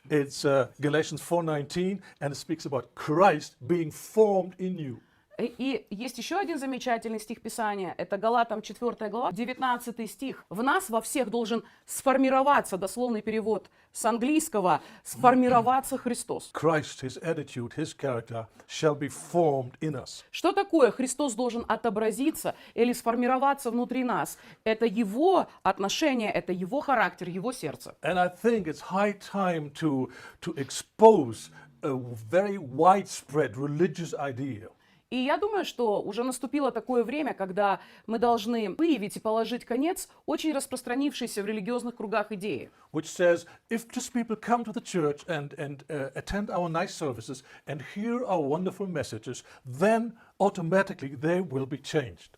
it's Galatians 4:19, and it speaks about Christ being formed in you. И есть еще один замечательный стих Писания, это Галатам 4 глава, 19 стих. В нас во всех должен сформироваться, дословный перевод с английского, сформироваться Христос. Christ, his attitude, his character shall be formed in us. Что такое Христос должен отобразиться или сформироваться внутри нас? Это Его отношение, это Его характер, Его сердце. And I think it's high time to expose a very widespread religious idea. И я думаю, что уже наступило такое время, когда мы должны выявить и положить конец очень распространившейся в религиозных кругах идеи. Which says if just people come to the church and attend our nice services and hear our wonderful messages, then automatically they will be changed.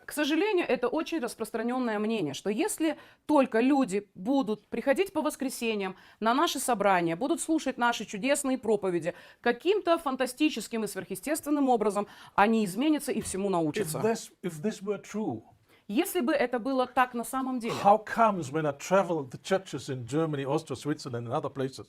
К сожалению, это очень распространенное мнение, что если только люди будут приходить по воскресеньям на наши собрания, будут слушать наши чудесные проповеди, каким-то фантастическим и сверхъестественным образом они изменятся и всему научатся. If this were true, Если бы это было так на самом деле, how comes when I travel the churches in Germany, Austria, Switzerland and other places,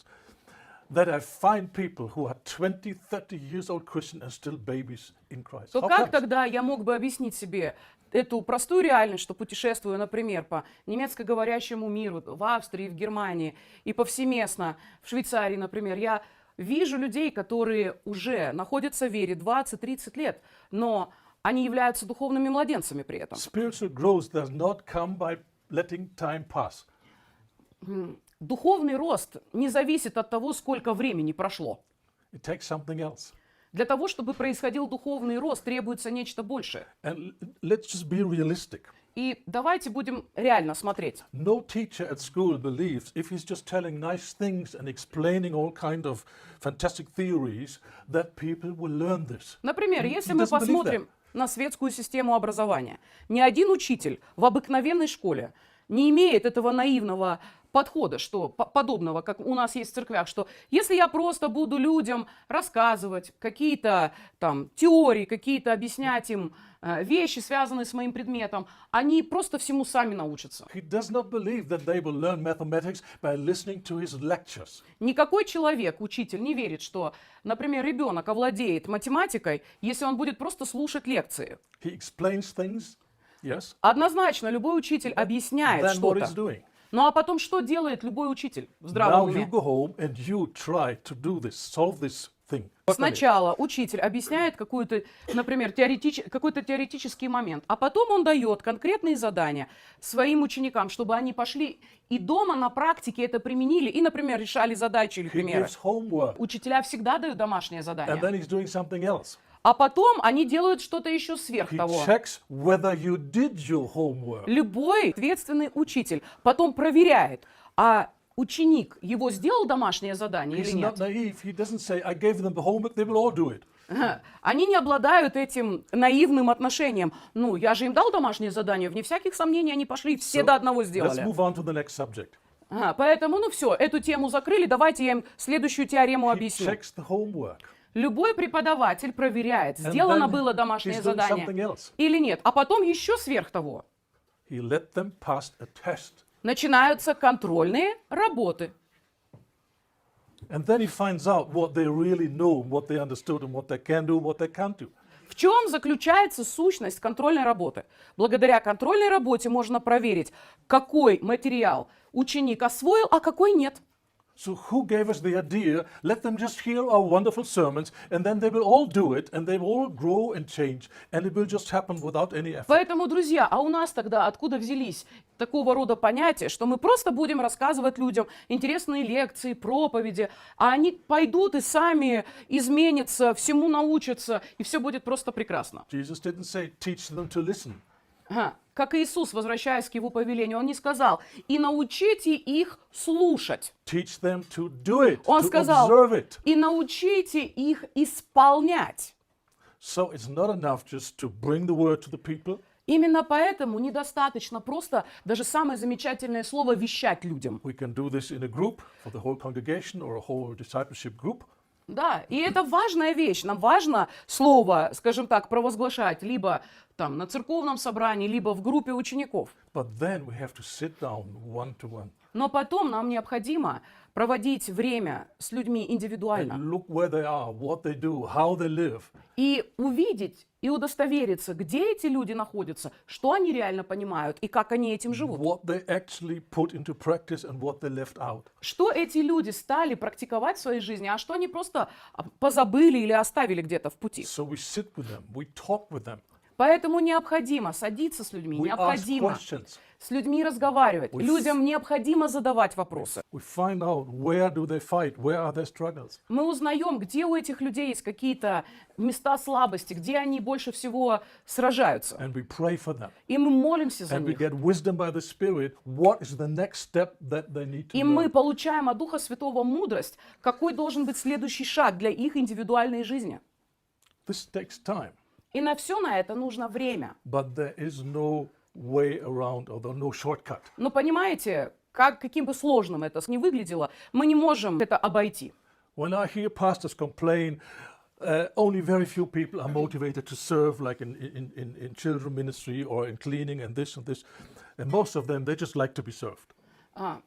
that I find people who are 20, 30 years old Christian and still babies in Christ? то How как comes? тогда я мог бы объяснить себе эту простую реальность, что путешествую, например, по немецкоговорящему миру, в Австрии, в Германии и повсеместно, в Швейцарии, например, я вижу людей, которые уже находятся в вере 20-30 лет, но они являются духовными младенцами при этом. Spiritual growth does not come by letting time pass. Духовный рост не зависит от того, сколько времени прошло. It takes something else. Для того, чтобы происходил духовный рост, требуется нечто большее. And let's just be realistic. И давайте будем реально смотреть. No teacher at school believes if he's just telling nice things and explaining all kind of fantastic theories that people will learn this. Например, He если мы doesn't believe посмотрим на светскую систему образования, ни один учитель в обыкновенной школе не имеет этого наивного подхода, что подобного, как у нас есть в церквях, что если я просто буду людям рассказывать какие-то там теории, какие-то объяснять им вещи, связанные с моим предметом, они просто всему сами научатся. He does not believe that they will learn mathematics by listening to his lectures. Никакой человек, учитель, не верит, что, например, ребенок овладеет математикой, если он будет просто слушать лекции. He explains things, yes, Однозначно, любой учитель объясняет then what he's что-то. doing. Ну а потом что делает любой учитель в здравом Now you уме? go home and you try to do this, solve this thing. Сначала учитель объясняет какую-то, например, какой-то теоретический момент, а потом он дает конкретные задания своим ученикам, чтобы они пошли и дома на практике это применили и, например, решали задачи или He примеры. gives homework Учителя всегда дают домашнее and задание, then he's doing something else. а потом они делают что-то еще сверх He того. checks whether you did your homework. Любой ответственный учитель потом проверяет, а ученик его сделал домашнее задание или He's нет. not naive. He doesn't say, I gave them the homework, they will all do it. Они не обладают этим наивным отношением. Ну, я же им дал домашнее задание, вне всяких сомнений они пошли, все So, до одного Let's сделали. move on to the next subject. Поэтому, ну все, эту тему закрыли, давайте я им следующую теорему He объясню. checks the homework. Любой преподаватель проверяет, And сделано then было домашнее he's doing something задание else. или нет. А потом еще сверх того He let them pass a test. начинаются контрольные работы. And then he finds out what they really know, what they understood, and what they can do, what they can't do. В чем заключается сущность контрольной работы? Благодаря контрольной работе можно проверить, какой материал ученик освоил, а какой нет. So who gave us the idea? Let them just hear our wonderful sermons, and then they will all do it, and they will all grow and change, and it will just happen without any effort. Поэтому, друзья, а у нас тогда откуда взялись такого рода понятия, что мы просто будем рассказывать людям интересные лекции, проповеди, а они пойдут и сами изменятся, всему научатся, и все будет просто прекрасно. Jesus didn't say, teach them to listen. Как Иисус, возвращаясь к его повелению, он не сказал, и научите их слушать. Teach them to do it, Он to сказал, observe it. и научите их исполнять. So it's not enough just to bring the word to the people. Именно поэтому недостаточно просто даже самое замечательное слово «вещать» людям. We can do this in a group for the whole congregation or a whole discipleship group. Да, и это важная вещь. Нам важно слово, скажем так, провозглашать либо там на церковном собрании, либо в группе учеников. But then we have to sit down one to one. Но потом нам необходимо проводить время с людьми индивидуально and look where they are, what they do, how they live, и увидеть и удостовериться, где эти люди находятся, что они реально понимают и как они этим живут. what they actually put into practice and what they left out. Что эти люди стали практиковать в своей жизни, а что они просто позабыли или оставили где-то в пути. So we sit with them, we talk with them, Поэтому необходимо садиться с людьми, we ask необходимо questions, с людьми разговаривать. We Людям необходимо задавать вопросы. we find out where do they fight, where are their struggles. Мы узнаем, где у этих людей есть какие-то места слабости, где они больше всего сражаются. And we pray for them. И мы молимся за And we них. get wisdom by the Spirit. What is the next step that they need to И мы learn? получаем от Духа Святого мудрость, какой должен быть следующий шаг для их индивидуальной жизни. This takes time, И на все на это нужно время. but there is no way around or no shortcut. Но понимаете, каким бы сложным это ни выглядело, мы не можем это обойти. When I hear pastors complain, only very few people are motivated to serve, like in children ministry or in cleaning and this and this. And most of them, they just like to be served.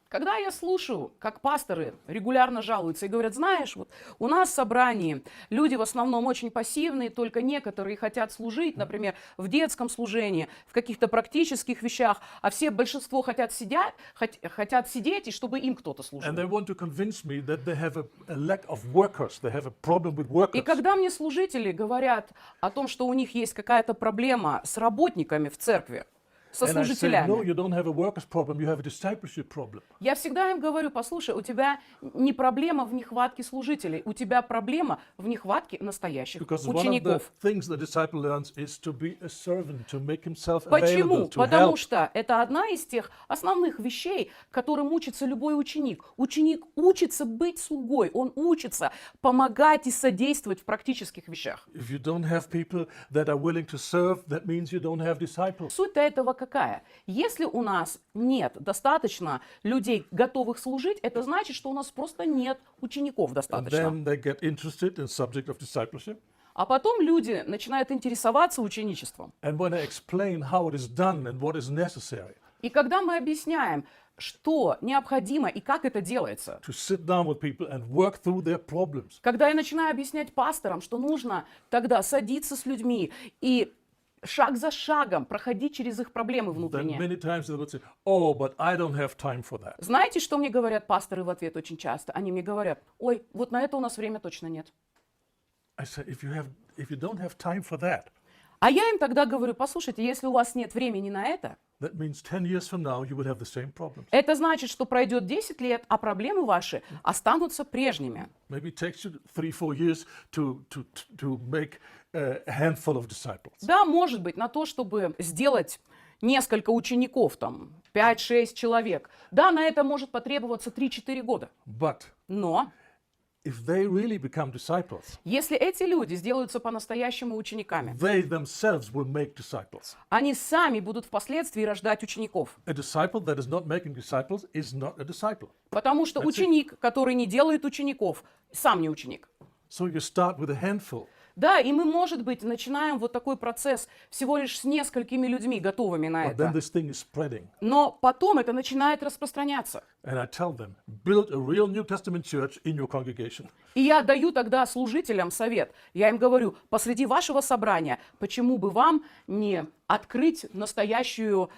Когда я слушаю, как пасторы регулярно жалуются и говорят, знаешь, вот у нас в собрании люди в основном очень пассивные, только некоторые хотят служить, например, в детском служении, в каких-то практических вещах, а все, большинство хотят сидеть, и чтобы им кто-то служил. And they want to convince me that they have a lack of workers, they have a problem with И workers. когда мне служители говорят о том, что у них есть какая-то проблема с работниками в церкви, со And I say, no, служителями, you don't have a workers problem, you have a discipleship problem. я всегда им говорю, послушай, у тебя не проблема в нехватке служителей, у тебя проблема в нехватке настоящих Because one of the учеников. things the disciple learns is to be a servant, to make himself Почему? available, to Потому help. что это одна из тех основных вещей, которым учится любой ученик. Ученик учится быть слугой, он учится помогать и содействовать в практических вещах. If you don't have people that are willing to serve, that means you don't have disciples. Суть-то этого какая? Если у нас нет достаточно людей, готовых служить, это значит, что у нас просто нет учеников And достаточно. then they get interested in subject of discipleship. А потом люди начинают интересоваться ученичеством. And when I explain how it is done and what is necessary, И когда мы объясняем, что необходимо и как это делается, to sit down with people and work through their problems, когда я начинаю объяснять пасторам, что нужно тогда садиться с людьми и шаг за шагом проходить через их проблемы then внутренние. many times they would say, oh, but I don't have time for that. Знаете, что мне говорят пасторы в ответ очень часто? Они мне говорят, ой, вот на это у нас время точно нет. I say, if you don't have time for that, А я им тогда говорю, послушайте, если у вас нет времени на это, that means 10 years from now you will have the same problems. это значит, что пройдет 10 лет, а проблемы ваши останутся прежними. Maybe it takes you 3-4 years to make a handful of disciples. Да, может быть, на то, чтобы сделать несколько учеников, там, 5-6 человек. Да, на это может потребоваться 3-4 года. But Но if they really become disciples, если эти люди сделаются по-настоящему учениками, they themselves will make disciples. они сами будут впоследствии рождать учеников. A disciple that is not making disciples is not a disciple. Потому что ученик, который не делает учеников, сам не ученик. So you start with a handful. Да, и мы, может быть, начинаем вот такой процесс всего лишь с несколькими людьми, готовыми на But then это. this thing is spreading. Но потом это начинает распространяться. And I tell them, build a real New Testament church in your congregation. И я даю тогда служителям совет. Я им говорю, посреди вашего собрания, почему бы вам не открыть настоящую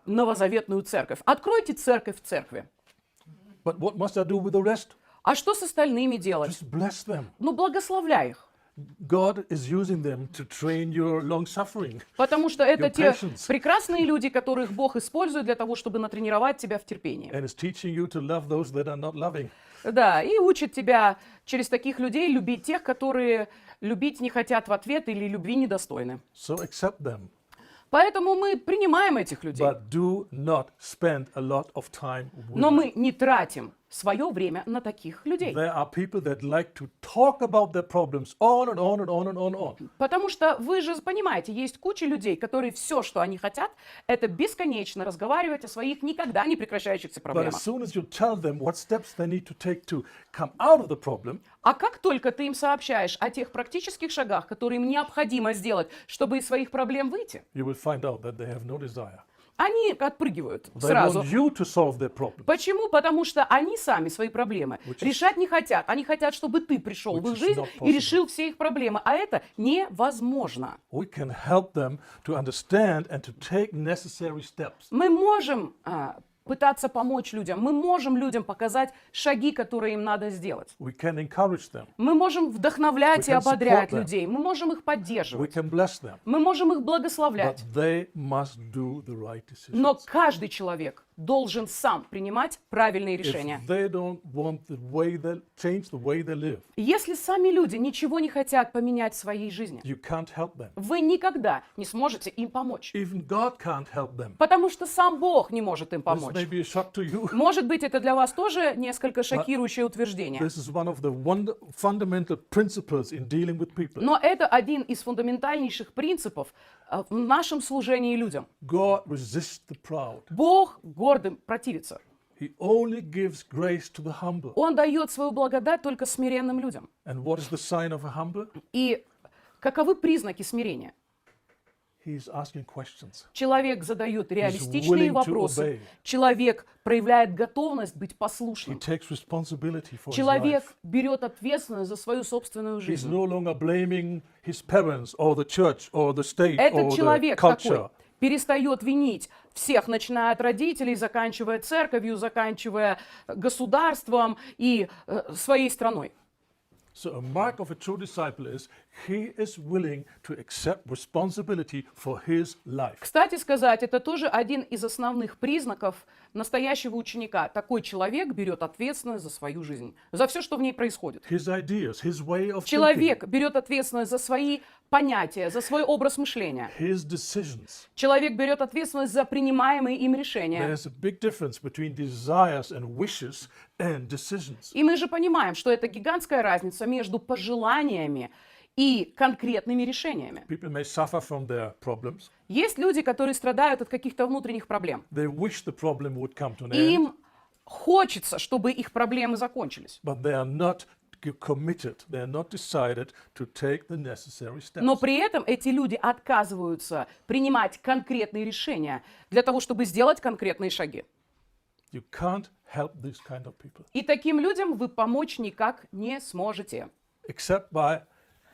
новозаветную церковь? Откройте церковь в церкви. But what must I do with the rest? А что с остальными делать? Just bless them. Ну, благословляй их. God is using them to train your long suffering. Потому что это Your те patience. прекрасные люди, которых Бог использует для того, чтобы натренировать тебя в терпении. And is teaching you to love those that are not loving. Да, и учит тебя через таких людей любить тех, которые любить не хотят в ответ или любви недостойны. So accept them. Поэтому мы принимаем этих людей. But do not spend a lot of time with Но them. мы не тратим свое время на таких людей. There are people that like to talk about their problems on and on and on and on and on. Потому что вы же понимаете, есть куча людей, которые все, что они хотят, это бесконечно разговаривать о своих никогда не прекращающихся But проблемах. as soon as you tell them what steps they need to take to come out of the problem, А как только ты им сообщаешь о тех практических шагах, которые им необходимо сделать, чтобы из своих проблем выйти, you will find out that they have no desire. Они отпрыгивают They сразу. want you to solve their problem. Почему? Потому что они сами свои проблемы Which is- решать не хотят. Они хотят, чтобы ты пришел в Which их is жизнь not и possible. решил все их проблемы. А это невозможно. We can help them to understand and to take necessary steps. Мы можем пытаться помочь людям. Мы можем людям показать шаги, которые им надо сделать. We can encourage them. Мы можем вдохновлять We и can ободрять support them. людей. Мы можем их We поддерживать. can bless them. Мы можем их But благословлять. they must do the right Но decisions. каждый человек должен сам принимать правильные решения. If they don't want change the way they live, Если сами люди ничего не хотят поменять в своей жизни, you can't help them. вы никогда не сможете им помочь. Even God can't help them. Потому что сам Бог не может им This помочь. may be a shock to you. Может быть, это для вас тоже несколько шокирующее утверждение. This is one of the fundamental principles in dealing with people. Но это один из фундаментальнейших принципов в нашем служении людям. God resists the proud. Бог гордым противится. He only gives grace to the humble. Он дает свою благодать только смиренным людям. And what is the sign of a humble? И каковы признаки смирения? He is asking questions. Человек задает реалистичные willing to вопросы. obey. Человек проявляет готовность быть He послушным. takes responsibility for his Человек life. берет ответственность за свою собственную He's жизнь. no longer blaming his parents or the church or the state or Этот the человек такой culture. перестает винить всех, начиная от родителей, заканчивая церковью, заканчивая государством и своей страной. So a mark of a true disciple is he is willing to accept responsibility for his life. Кстати сказать, это тоже один из основных признаков настоящего ученика. Такой человек берет ответственность за свою жизнь, за все, что в ней происходит. His ideas, his way of thinking, Человек берет ответственность за свои понятия, за свой образ мышления. his decisions. Человек берет ответственность за принимаемые им решения. There's a big difference between desires and wishes and decisions. И мы же понимаем, что это гигантская разница между пожеланиями и конкретными решениями. People may suffer from their problems. Есть люди, которые страдают от каких-то внутренних проблем. They wish the problem would come to an И end, им хочется, чтобы их проблемы закончились. but they are not committed, they are not decided to take the necessary steps. Но при этом эти люди отказываются принимать конкретные решения для того, чтобы сделать конкретные шаги. You can't help these kind of people И таким людям вы помочь никак не сможете. except by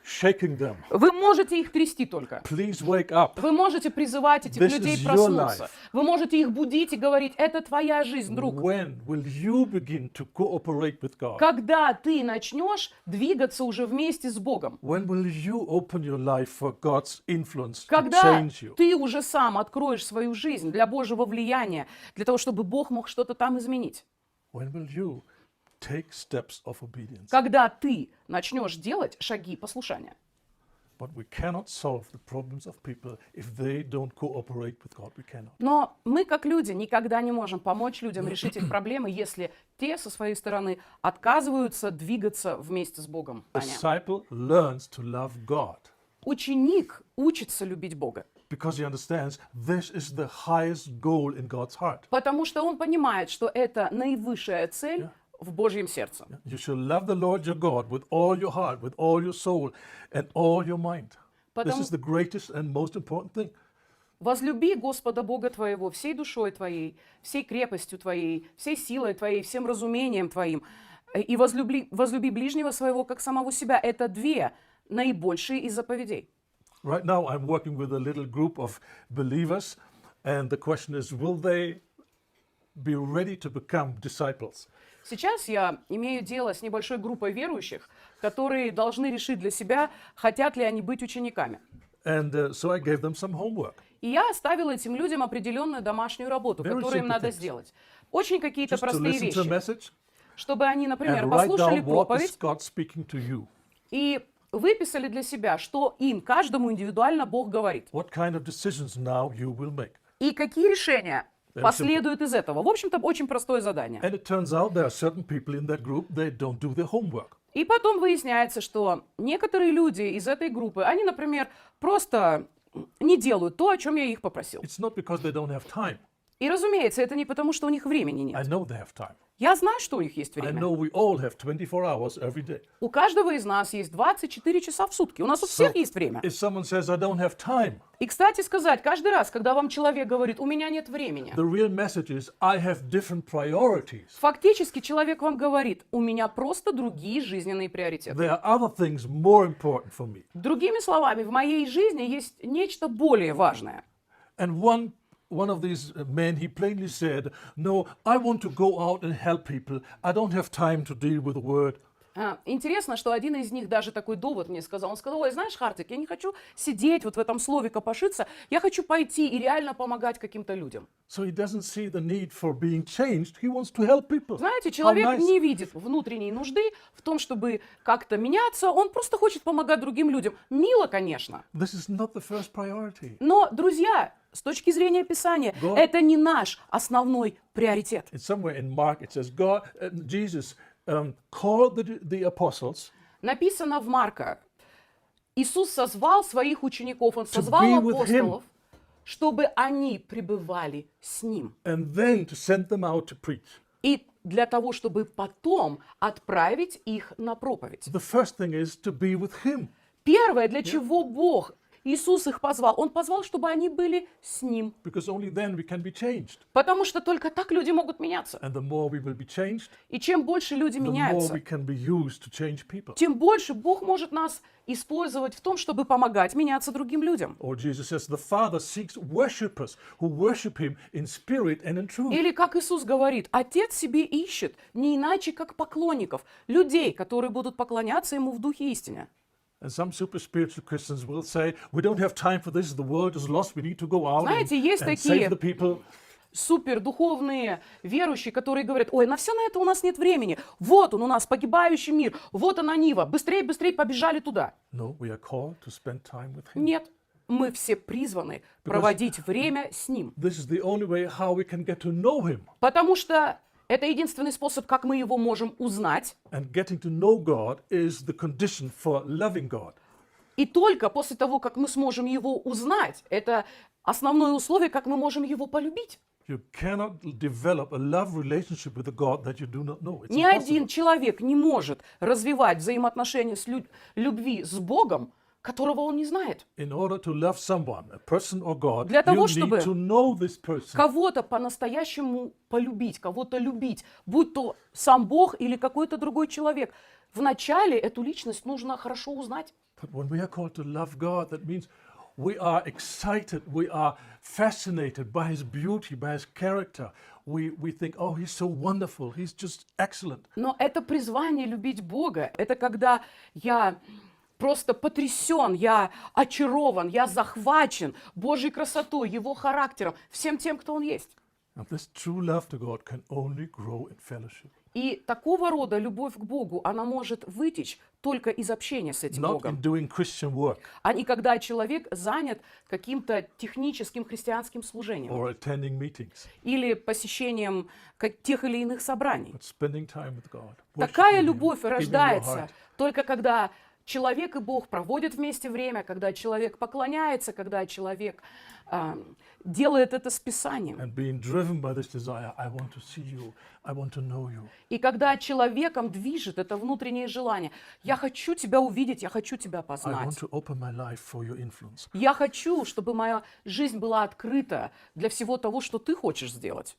shaking them. Вы можете их трясти только. Please wake up. Вы можете призывать этих This людей is your проснуться. life. Вы можете их будить и говорить, это твоя жизнь, друг. When will you begin to cooperate with God? Когда ты начнешь двигаться уже вместе с Богом? When will you open your life for God's influence to Когда change you? ты уже сам откроешь свою жизнь для Божьего влияния, для того, чтобы Бог мог что-то там изменить? When will you take steps of obedience? Когда ты начнешь делать шаги послушания? But we cannot solve the problems of people if they don't cooperate with God. We cannot. Но мы, как люди, никогда не можем помочь людям решить их проблемы, если те со своей стороны отказываются двигаться вместе с Богом. Disciple learns to love God Ученик учится любить Бога, because he understands this is the highest goal in God's heart. потому что он понимает, что это наивысшая цель в Божьем сердце. You shall love the Lord your God with all your heart, with all your soul, and all your mind. This Потому- is the greatest and most important thing. Возлюби Господа Бога твоего всей душой твоей, всей крепостью твоей, всей силой твоей, всем разумением твоим. И возлюби ближнего своего, как самого себя. Это две наибольшие из заповедей. Right now, I'm working with a little group of believers, and the question is, will they be ready to become disciples? Сейчас я имею дело с небольшой группой верующих, которые должны решить для себя, хотят ли они быть учениками. And so I gave them some homework. И я оставила этим людям определенную домашнюю работу, Very которую им simple надо things. сделать. Очень какие-то Just to простые listen to a вещи. message Чтобы они, например, and write послушали down what is проповедь God speaking to you. и выписали для себя, что им, каждому индивидуально Бог говорит. What kind of decisions now you will make. И какие решения Very последуют из этого. В общем-то, очень простое задание. And it turns out there are certain people in that group, they don't do their homework. И потом выясняется, что некоторые люди из этой группы, они, например, просто не делают то, о чем я их попросил. It's not because they don't have time. И, разумеется, это не потому, что у них времени I нет. know they have time. Я знаю, что у них есть I время. know we all have 24 hours every day. У каждого из нас есть 24 часа в сутки. У нас у всех есть время. if someone says, I don't have time, И, кстати сказать, каждый раз, когда вам человек говорит, у меня нет времени, the real message is, I have different priorities. фактически человек вам говорит, у меня просто другие жизненные приоритеты. There are other things more important for me. Другими словами, в моей жизни есть нечто более важное. And one of these men, he plainly said, no, I want to go out and help people. I don't have time to deal with the word. Интересно, что один из них даже такой довод мне сказал. Он сказал, ой, знаешь, Хартик, я не хочу сидеть вот в этом слове копошиться, я хочу пойти и реально помогать каким-то людям. So he doesn't see the need for being changed. He wants to help people. Знаете, How человек nice. не видит внутренней нужды в том, чтобы как-то меняться, он просто хочет помогать другим людям. Мило, конечно. This is not the first priority. Но, друзья, с точки зрения Писания, God- это не наш основной приоритет. It's somewhere in Mark, it says, Jesus called the apostles Написано в Марка, Иисус созвал своих учеников, Он be созвал with апостолов, чтобы они пребывали с Ним. and then to send them out to preach. И для того, чтобы потом отправить их на проповедь. The first thing is to be with him. Первое, для чего Бог, Иисус их позвал, Он позвал, чтобы они были с Ним. Because only then we can be changed. Потому что только так люди могут меняться. And the more we will be changed, И чем больше люди the more меняются, we can be used to change people. тем больше Бог может нас использовать в том, чтобы помогать меняться другим людям. Or Jesus says, the Father seeks worshippers who worship him in spirit and in truth. Или, как Иисус говорит, Отец себе ищет не иначе, как поклонников, людей, которые будут поклоняться Ему в духе и истине. And some super spiritual Christians will say, we don't have time for this, the world is lost, we need to go out Знаете, есть and такие- save the people. Супердуховные верующие, которые говорят, ой, на все на это у нас нет времени. Вот он у нас, погибающий мир, вот она Нива, быстрее, быстрее побежали туда. No, we are called to spend time with him. Нет, мы все призваны проводить время с Ним. This is the only way how we can get to know him. Потому что это единственный способ, как мы Его можем узнать. And getting to know God is the condition for loving God. И только после того, как мы сможем Его узнать, это основное условие, как мы можем Его полюбить. You cannot develop a love relationship with a God that you do not know. It's Ни impossible. один человек не может развивать взаимоотношения с любви с Богом, которого он не знает. In order to love someone, a person or God, Для того, you чтобы need to know this person. Кого-то по-настоящему полюбить, кого-то любить, будь то сам Бог или какой-то другой человек. Вначале эту личность нужно хорошо узнать. But when we are called to love God, that means we are excited, we are fascinated by his beauty, by his character. We think, oh, he's so wonderful, he's just excellent. Но это призвание любить Бога. Это когда я просто потрясен, я очарован, я захвачен Божьей красотой, Его характером, всем тем, кто Он есть. And this true love to God can only grow in fellowship, И такого рода любовь к Богу, она может вытечь только из общения с этим not in Богом, doing Christian work а не когда человек занят каким-то техническим христианским служением or attending meetings, или посещением тех или иных собраний. but spending time with God. Такая worshiping Him, любовь giving your рождается heart. только когда человек и Бог проводят вместе время, когда человек поклоняется, когда человек делает это с Писанием. And being driven by this desire, I want to see you, I want to know you. И когда человеком движет это внутреннее желание, я хочу тебя увидеть, я хочу тебя I познать. want to open my life for your influence. Я хочу, чтобы моя жизнь была открыта для всего того, что ты хочешь сделать.